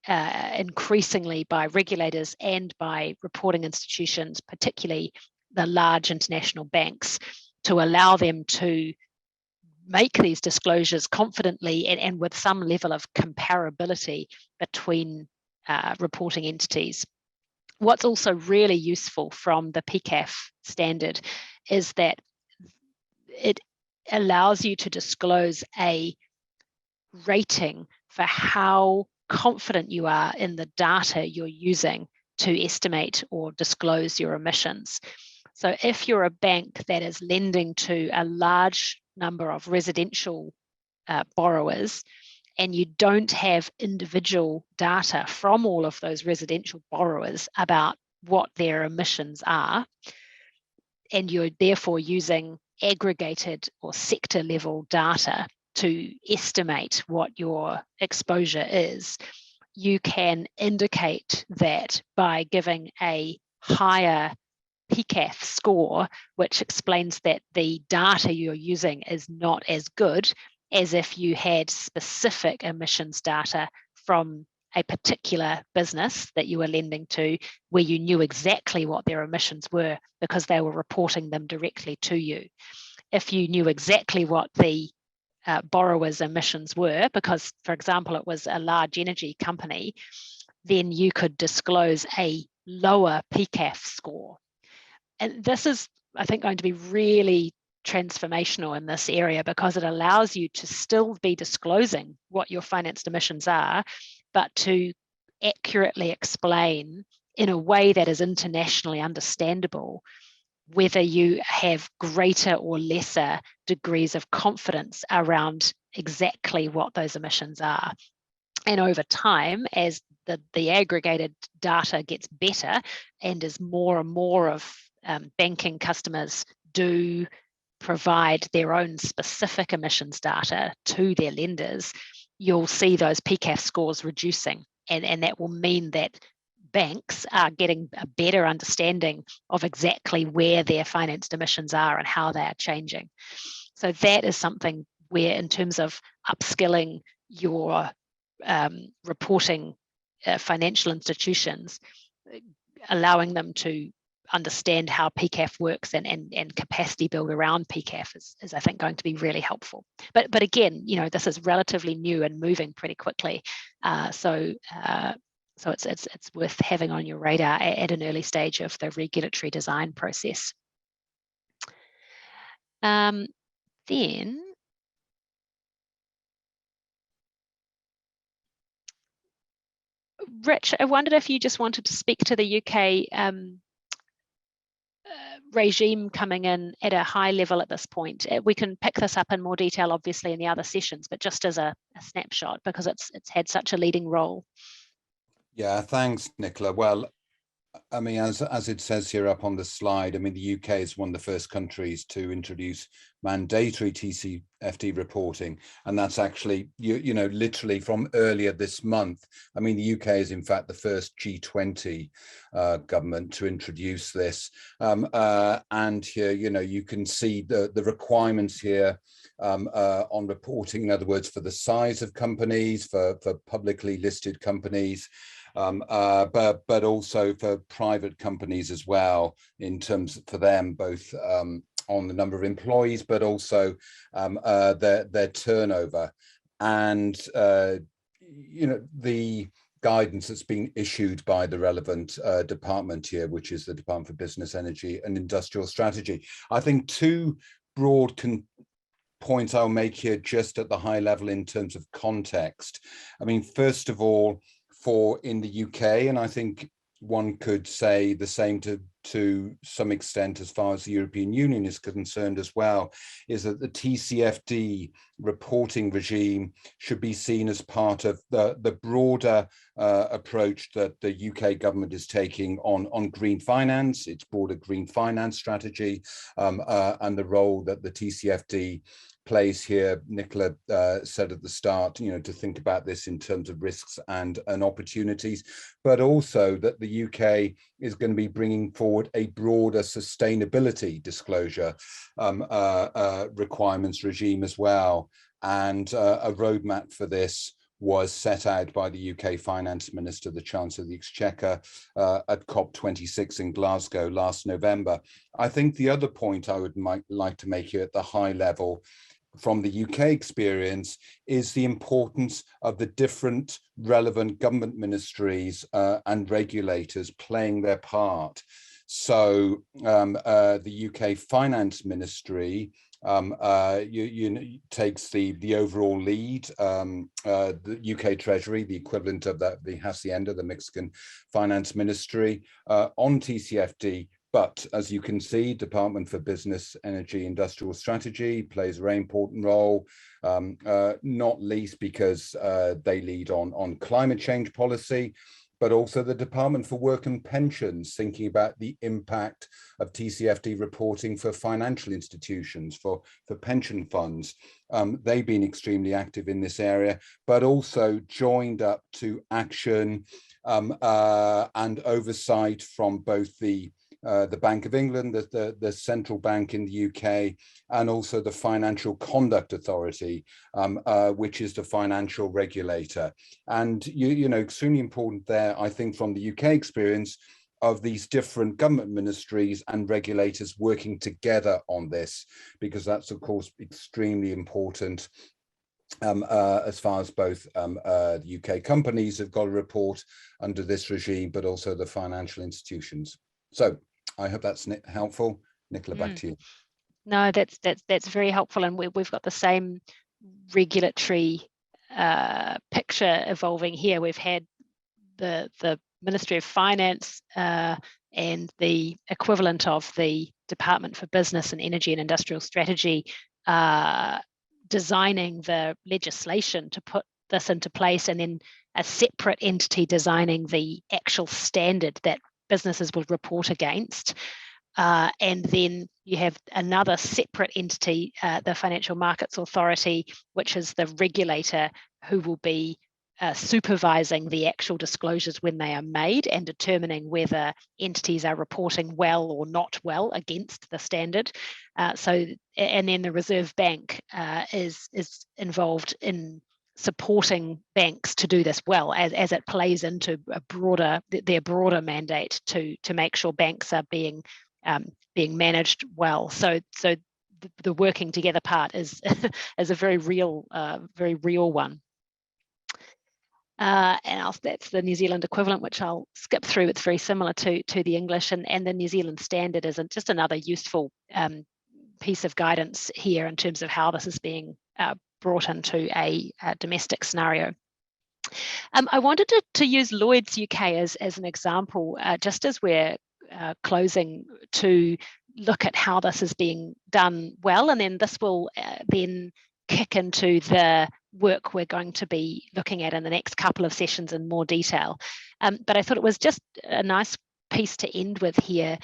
increasingly by regulators and by reporting institutions, particularly the large international banks, to allow them to make these disclosures confidently and with some level of comparability between reporting entities. What's also really useful from the PCAF standard is that it allows you to disclose a rating for how confident you are in the data you're using to estimate or disclose your emissions. So if you're a bank that is lending to a large number of residential borrowers, and you don't have individual data from all of those residential borrowers about what their emissions are, and you're therefore using aggregated or sector level data to estimate what your exposure is, you can indicate that by giving a higher PCAF score, which explains that the data you're using is not as good as if you had specific emissions data from a particular business that you were lending to, where you knew exactly what their emissions were because they were reporting them directly to you. If you knew exactly what the borrower's emissions were, because, for example, it was a large energy company, then you could disclose a lower PCAF score. And this is, I think, going to be really transformational in this area because it allows you to still be disclosing what your financed emissions are, but to accurately explain in a way that is internationally understandable whether you have greater or lesser degrees of confidence around exactly what those emissions are. And over time, as the aggregated data gets better and as more and more of banking customers do provide their own specific emissions data to their lenders, you'll see those PCAF scores reducing. And that will mean that banks are getting a better understanding of exactly where their financed emissions are and how they are changing. So that is something where, in terms of upskilling your reporting financial institutions, allowing them to understand how PCAF works and capacity build around PCAF is I think going to be really helpful. But again, you know, this is relatively new and moving pretty quickly. So it's worth having on your radar at an early stage of the regulatory design process. Then Rich, I wondered if you just wanted to speak to the UK regime coming in at a high level at this point. We can pick this up in more detail, obviously, in the other sessions, but just as a snapshot, because it's had such a leading role. Yeah, thanks, Nicola. Well, I mean, as it says here up on the slide, I mean, the UK is one of the first countries to introduce mandatory TCFD reporting, and that's actually, you know, literally from earlier this month. I mean, the UK is in fact the first G20 government to introduce this, and here, you know, you can see the requirements here on reporting. In other words, for the size of companies, for publicly listed companies. But also for private companies as well, in terms for them both on the number of employees, but also their turnover. And you know, the guidance that's been issued by the relevant department here, which is the Department for Business, Energy and Industrial Strategy. I think two broad points I'll make here just at the high level in terms of context. I mean, first of all, for in the UK, and I think one could say the same to some extent as far as the European Union is concerned as well, is that the TCFD reporting regime should be seen as part of the broader approach that the UK government is taking on green finance, its broader green finance strategy, and the role that the TCFD plays here. Nicola said at the start, you know, to think about this in terms of risks and opportunities, but also that the UK is going to be bringing forward a broader sustainability disclosure requirements regime as well, and a roadmap for this was set out by the UK Finance Minister, the Chancellor of the Exchequer, at COP26 in Glasgow last November. I think the other point I would like to make here at the high level from the UK experience is the importance of the different relevant government ministries and regulators playing their part. So the UK Finance Ministry takes the overall lead, the UK Treasury, the equivalent of the Hacienda, the Mexican Finance Ministry, on TCFD. But as you can see, Department for Business, Energy, Industrial Strategy plays a very important role, not least because they lead on climate change policy, but also the Department for Work and Pensions, thinking about the impact of TCFD reporting for financial institutions, for pension funds. They've been extremely active in this area, but also joined up to action and oversight from both the Bank of England, the central bank in the UK, and also the Financial Conduct Authority, which is the financial regulator. And, you know, extremely important there, I think, from the UK experience of these different government ministries and regulators working together on this, because that's, of course, extremely important as far as both the UK companies have got to report under this regime, but also the financial institutions. So I hope that's helpful. Nicola, back to you. No, that's very helpful, and we've got the same regulatory picture evolving here. We've had the Ministry of Finance and the equivalent of the Department for Business and Energy and Industrial Strategy designing the legislation to put this into place, and then a separate entity designing the actual standard that businesses will report against. And then you have another separate entity, the Financial Markets Authority, which is the regulator who will be supervising the actual disclosures when they are made and determining whether entities are reporting well or not well against the standard. And then the Reserve Bank is involved in supporting banks to do this well, as it plays into their broader mandate to make sure banks are being managed well. So the working together part is a very real one. And that's the New Zealand equivalent, which I'll skip through. It's very similar to the English, and the New Zealand standard is just another useful piece of guidance here in terms of how this is being brought into a domestic scenario. I wanted to use Lloyd's UK as an example, just as we're closing, to look at how this is being done well, and then this will then kick into the work we're going to be looking at in the next couple of sessions in more detail. But I thought it was just a nice piece to end with here.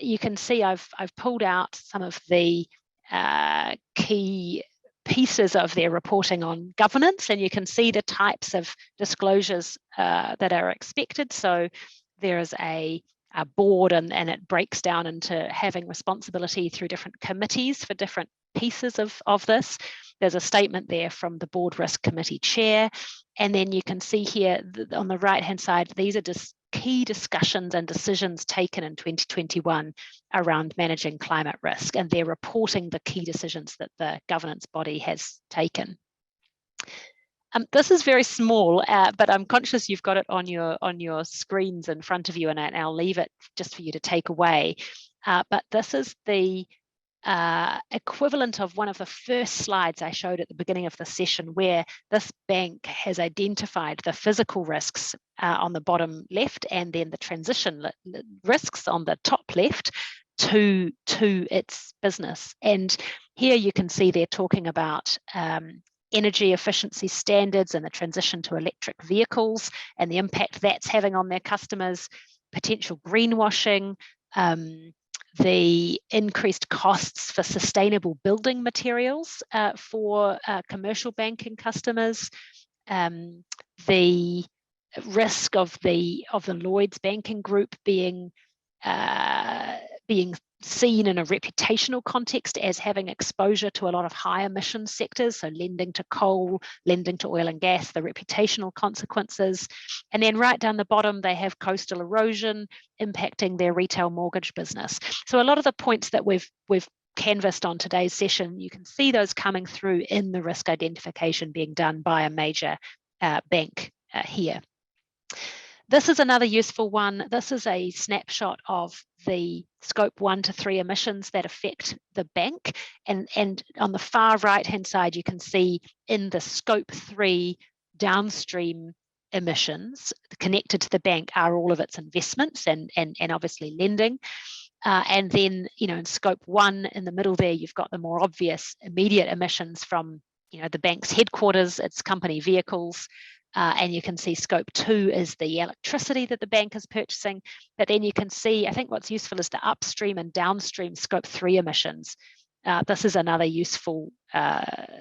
You can see I've pulled out some of the key pieces of their reporting on governance, and you can see the types of disclosures that are expected. So there is a board, and it breaks down into having responsibility through different committees for different pieces of this. There's a statement there from the Board Risk Committee Chair, and then you can see here on the right hand side, these are just key discussions and decisions taken in 2021 around managing climate risk, and they're reporting the key decisions that the governance body has taken. This is very small, but I'm conscious you've got it on your screens in front of you, and I'll leave it just for you to take away. But this is the equivalent of one of the first slides I showed at the beginning of the session, where this bank has identified the physical risks on the bottom left, and then the transition risks on the top left to its business. And here you can see they're talking about energy efficiency standards and the transition to electric vehicles and the impact that's having on their customers, potential greenwashing, the increased costs for sustainable building materials for commercial banking customers, the risk of the Lloyd's banking group being seen in a reputational context as having exposure to a lot of high emission sectors, so lending to coal, lending to oil and gas, the reputational consequences. And then right down the bottom, they have coastal erosion impacting their retail mortgage business. So a lot of the points that we've canvassed on today's session, you can see those coming through in the risk identification being done by a major bank here. This is another useful one. This is a snapshot of the scope 1 to 3 emissions that affect the bank. And on the far right-hand side, you can see in the scope 3 downstream emissions connected to the bank are all of its investments and obviously lending. And then, in scope 1 in the middle there, you've got the more obvious immediate emissions from, the bank's headquarters, its company vehicles. And you can see scope 2 is the electricity that the bank is purchasing. But then you can see, I think what's useful is the upstream and downstream scope 3 emissions. This is another useful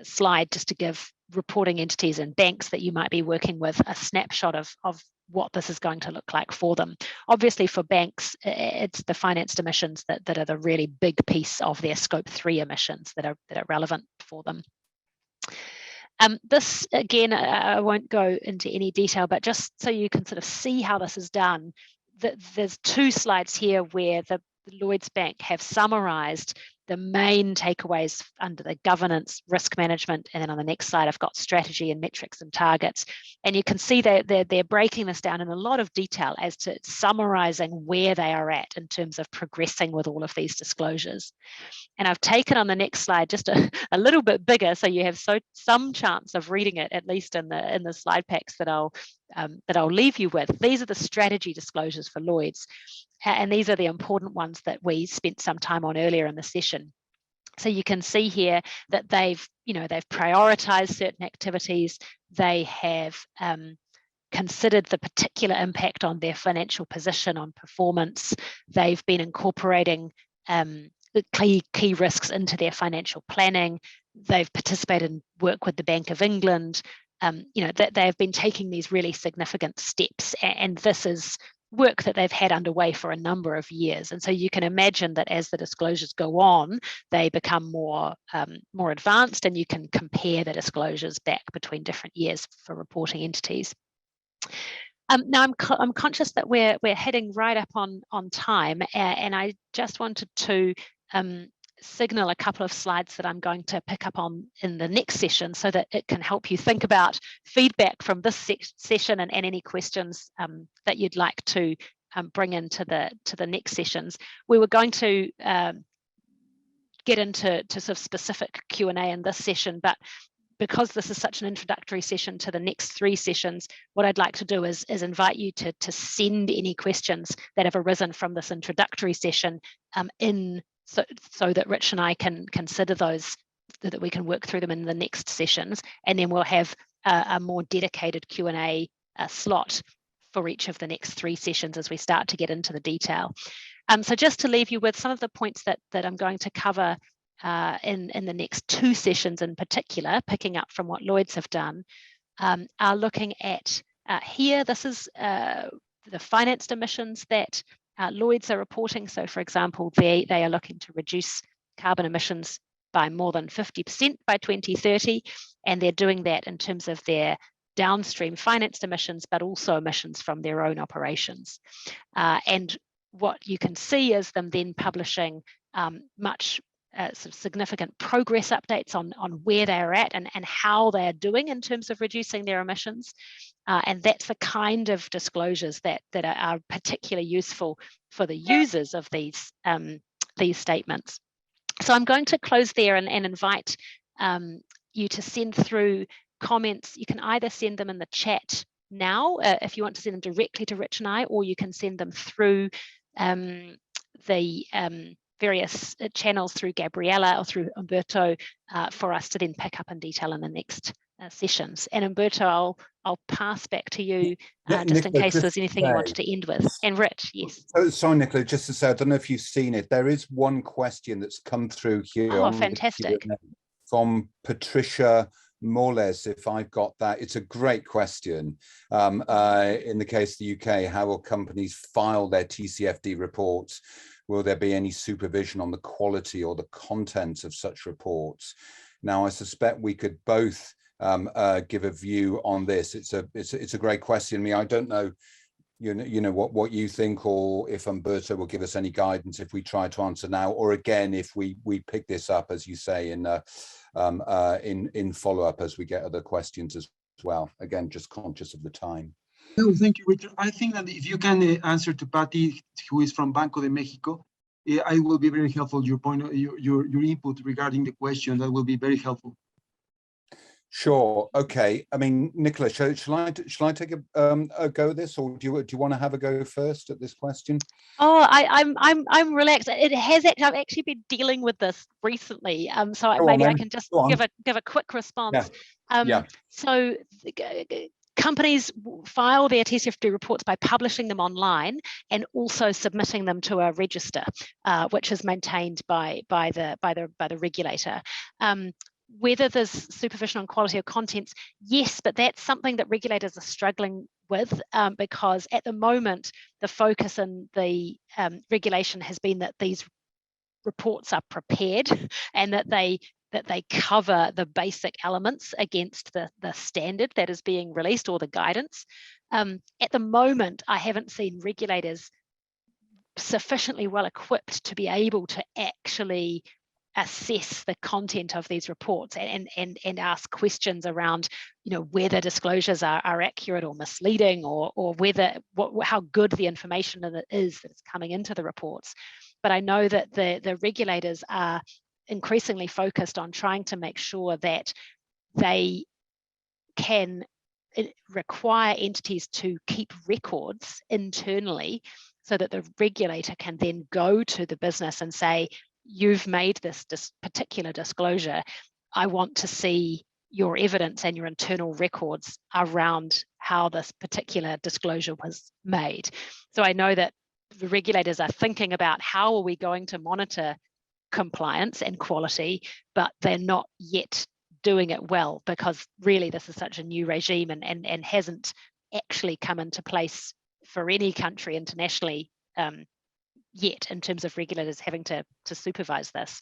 slide just to give reporting entities and banks that you might be working with a snapshot of what this is going to look like for them. Obviously for banks, it's the financed emissions that are the really big piece of their scope 3 emissions that are relevant for them. This, again, I won't go into any detail, but just so you can sort of see how this is done, there's 2 slides here where the Lloyds Bank have summarised the main takeaways under the governance, risk management, and then on the next slide I've got strategy and metrics and targets. And you can see that they're breaking this down in a lot of detail as to summarising where they are at in terms of progressing with all of these disclosures. And I've taken on the next slide just a little bit bigger, so you have some chance of reading it, at least in the slide packs that I'll leave you with. These are the strategy disclosures for Lloyds, and these are the important ones that we spent some time on earlier in the session. So you can see here that they've prioritised certain activities. They have considered the particular impact on their financial position, on performance. They've been incorporating the key risks into their financial planning. They've participated in work with the Bank of England. That they have been taking these really significant steps, and this is work that they've had underway for a number of years. And so you can imagine that as the disclosures go on, they become more advanced, and you can compare the disclosures back between different years for reporting entities. Now I'm conscious that we're heading right up on time, and I just wanted to signal a couple of slides that I'm going to pick up on in the next session so that it can help you think about feedback from this session and any questions that you'd like to bring into the next sessions. We were going to get into sort of specific Q&A in this session, but because this is such an introductory session to the next 3 sessions, what I'd like to do is invite you to send any questions that have arisen from this introductory session so that Rich and I can consider those, that we can work through them in the next sessions, and then we'll have a more dedicated Q&A slot for each of the next 3 sessions as we start to get into the detail. So just to leave you with some of the points that I'm going to cover in the next 2 sessions in particular, picking up from what Lloyds have done, are looking at here. This is the financed emissions that Lloyds are reporting. So for example, they are looking to reduce carbon emissions by more than 50% by 2030, and they're doing that in terms of their downstream financed emissions, but also emissions from their own operations. And what you can see is them then publishing much sort of significant progress updates on where they're at and how they're doing in terms of reducing their emissions. And that's the kind of disclosures that are particularly useful for the users of these statements. So I'm going to close there and invite you to send through comments. You can either send them in the chat now if you want to send them directly to Rich and I, or you can send them through the various channels through Gabriella or through Umberto for us to then pick up in detail in the next sessions. And Umberto, I'll pass back to you just Nicola, in case there's anything you wanted to end with. And Rich, yes. So, sorry, Nicola, just to say, I don't know if you've seen it. There is one question that's come through here. Oh, fantastic. From Patricia Moles, if I've got that. It's a great question. In the case of the UK, how will companies file their TCFD reports will there be any supervision on the quality or the content of such reports? Now, I suspect we could both give a view on this. It's a great question. I mean, I don't know, you know what you think, or if Umberto will give us any guidance if we try to answer now, or again if we pick this up, as you say, in follow-up as we get other questions as well. Again, just conscious of the time. No, thank you, Richard. I think that if you can answer to Patty, who is from Banco de Mexico, I will be very helpful. Your point, your input regarding the question, that will be very helpful. Sure. Okay. I mean, Nicola, shall I take a go at this, or do you want to have a go first at this question? Oh, I'm relaxed. It has actually, I've actually been dealing with this recently. So maybe I can just give a quick response. Yeah. So companies file their TCFD reports by publishing them online and also submitting them to a register, which is maintained by the regulator. Whether there's supervision on quality of contents, yes, but that's something that regulators are struggling with because at the moment, the focus in the regulation has been that these reports are prepared and that they cover the basic elements against the standard that is being released or the guidance. At the moment, I haven't seen regulators sufficiently well equipped to be able to actually assess the content of these reports and ask questions around, you know, whether disclosures are accurate or misleading, or whether how good the information is that's coming into the reports. But I know that the regulators are increasingly focused on trying to make sure that they can require entities to keep records internally so that the regulator can then go to the business and say, you've made this particular disclosure. I want to see your evidence and your internal records around how this particular disclosure was made. So I know that the regulators are thinking about how are we going to monitor compliance and quality, but they're not yet doing it well because really this is such a new regime and hasn't actually come into place for any country internationally yet in terms of regulators having to supervise this.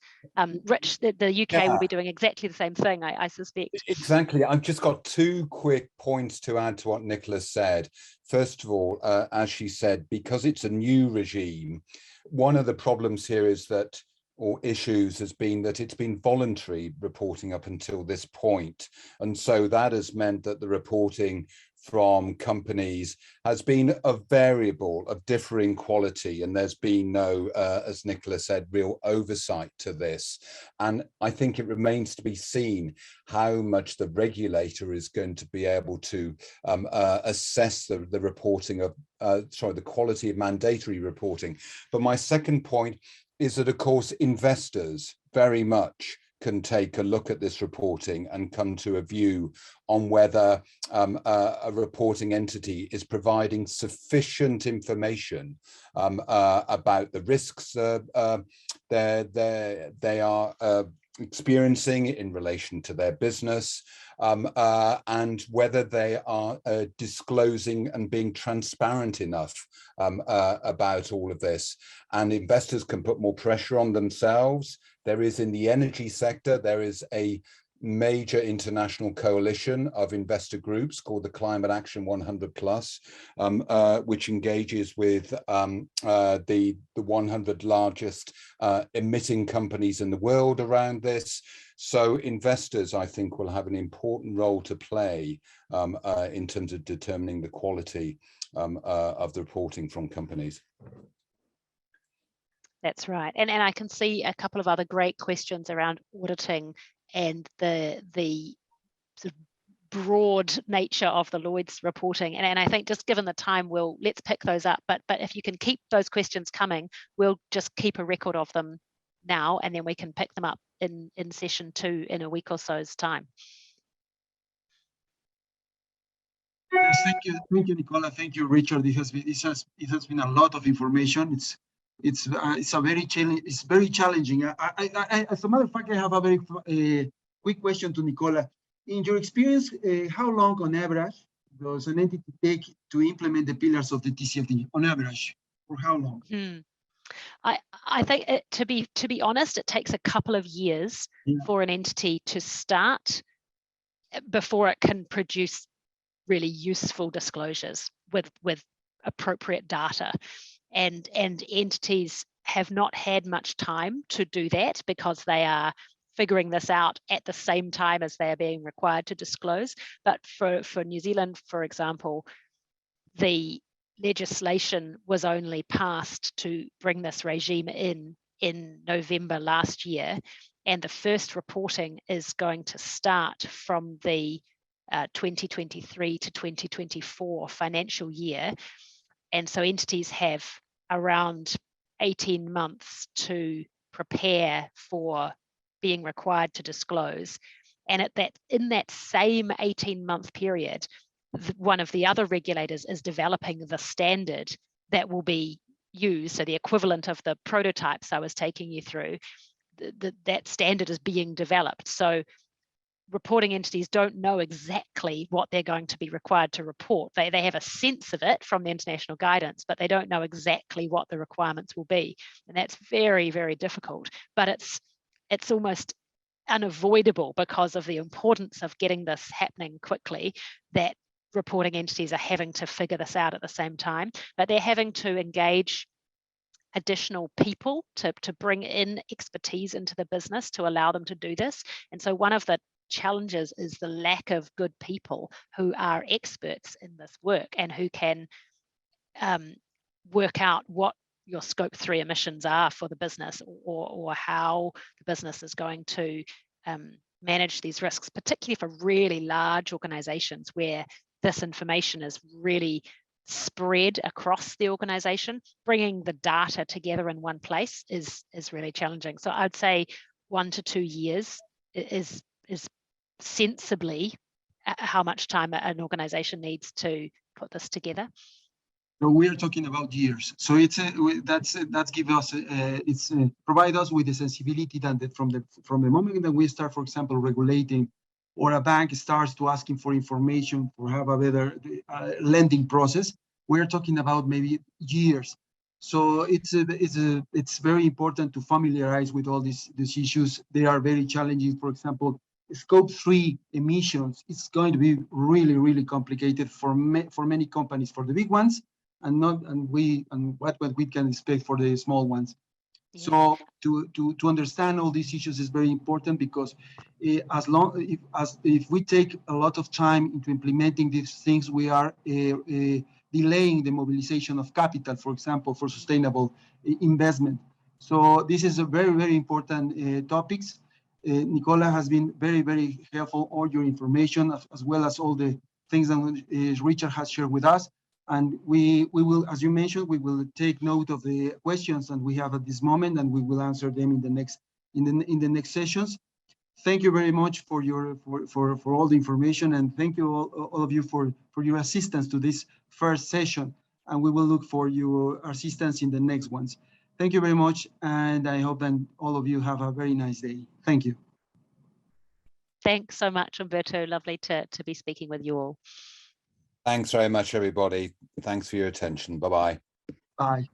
Rich, the UK will be doing exactly the same thing, I suspect. Exactly. I've just got two quick points to add to what Nicola said. First of all, as she said, because it's a new regime, one of the problems here is that, or issues, has been that it's been voluntary reporting up until this point. And so that has meant that the reporting from companies has been of variable, of differing quality, and there's been no, as Nicola said, real oversight to this. And I think it remains to be seen how much the regulator is going to be able to assess the reporting of, the quality of mandatory reporting. But my second point is that, of course, investors very much can take a look at this reporting and come to a view on whether a reporting entity is providing sufficient information about the risks they are experiencing in relation to their business, and whether they are disclosing and being transparent enough about all of this. And investors can put more pressure on themselves. There is, in the energy sector, there is a major international coalition of investor groups called the Climate Action 100+, which engages with the 100 largest emitting companies in the world around this. So investors, I think, will have an important role to play in terms of determining the quality of the reporting from companies. That's right. And I can see a couple of other great questions around auditing and the sort of broad nature of the Lloyd's reporting. And I think just given the time, let's pick those up. But if you can keep those questions coming, we'll just keep a record of them now, and then we can pick them up in session 2 in a week or so's time. Yes, thank you, Nicola. Thank you, Richard. It has been a lot of information. It's very challenging. As a matter of fact, I have a very quick question to Nicola. In your experience, how long on average does an entity take to implement the pillars of the TCFD on average? For how long? I think to be honest, it takes a couple of years for an entity to start before it can produce really useful disclosures with appropriate data, and entities have not had much time to do that because they are figuring this out at the same time as they are being required to disclose. But for New Zealand, for example, the legislation was only passed to bring this regime in November last year, and the first reporting is going to start from the 2023 to 2024 financial year. And so entities have around 18 months to prepare for being required to disclose. And in that same 18-month period, one of the other regulators is developing the standard that will be used. So the equivalent of the prototypes I was taking you through, that standard is being developed. So reporting entities don't know exactly what they're going to be required to report. They have a sense of it from the international guidance, but they don't know exactly what the requirements will be. And that's very, very difficult. But it's almost unavoidable because of the importance of getting this happening quickly, that reporting entities are having to figure this out at the same time. But they're having to engage additional people to bring in expertise into the business to allow them to do this. And so one of the challenges is the lack of good people who are experts in this work and who can work out what your scope 3 emissions are for the business, or how the business is going to manage these risks, particularly for really large organizations where this information is really spread across the organization. Bringing the data together in one place is really challenging. So I'd say 1 to 2 years is sensibly how much time an organization needs to put this together. So we're talking about years. So it's that's give us provide us with the sensibility that from the moment that we start, for example, regulating, or a bank starts to asking for information for have a better lending process, we're talking about maybe years. So it's very important to familiarize with all these issues. They are very challenging. For example, scope 3 emissions, it's going to be really, really complicated for many companies, for the big ones, and what we can expect for the small ones. Yeah. So to understand all these issues is very important, because if we take a lot of time into implementing these things, we are delaying the mobilization of capital, for example, for sustainable investment. So this is a very, very important topics. Nicola has been very, very helpful, all your information, as well as all the things that Richard has shared with us. And we will, as you mentioned, we will take note of the questions that we have at this moment, and we will answer them in the next sessions. Thank you very much for all the information, and thank you all of you for your assistance to this first session. And we will look for your assistance in the next ones. Thank you very much, and I hope that all of you have a very nice day. Thank you. Thanks so much, Humberto. Lovely to be speaking with you all. Thanks very much, everybody. Thanks for your attention. Bye-bye. Bye.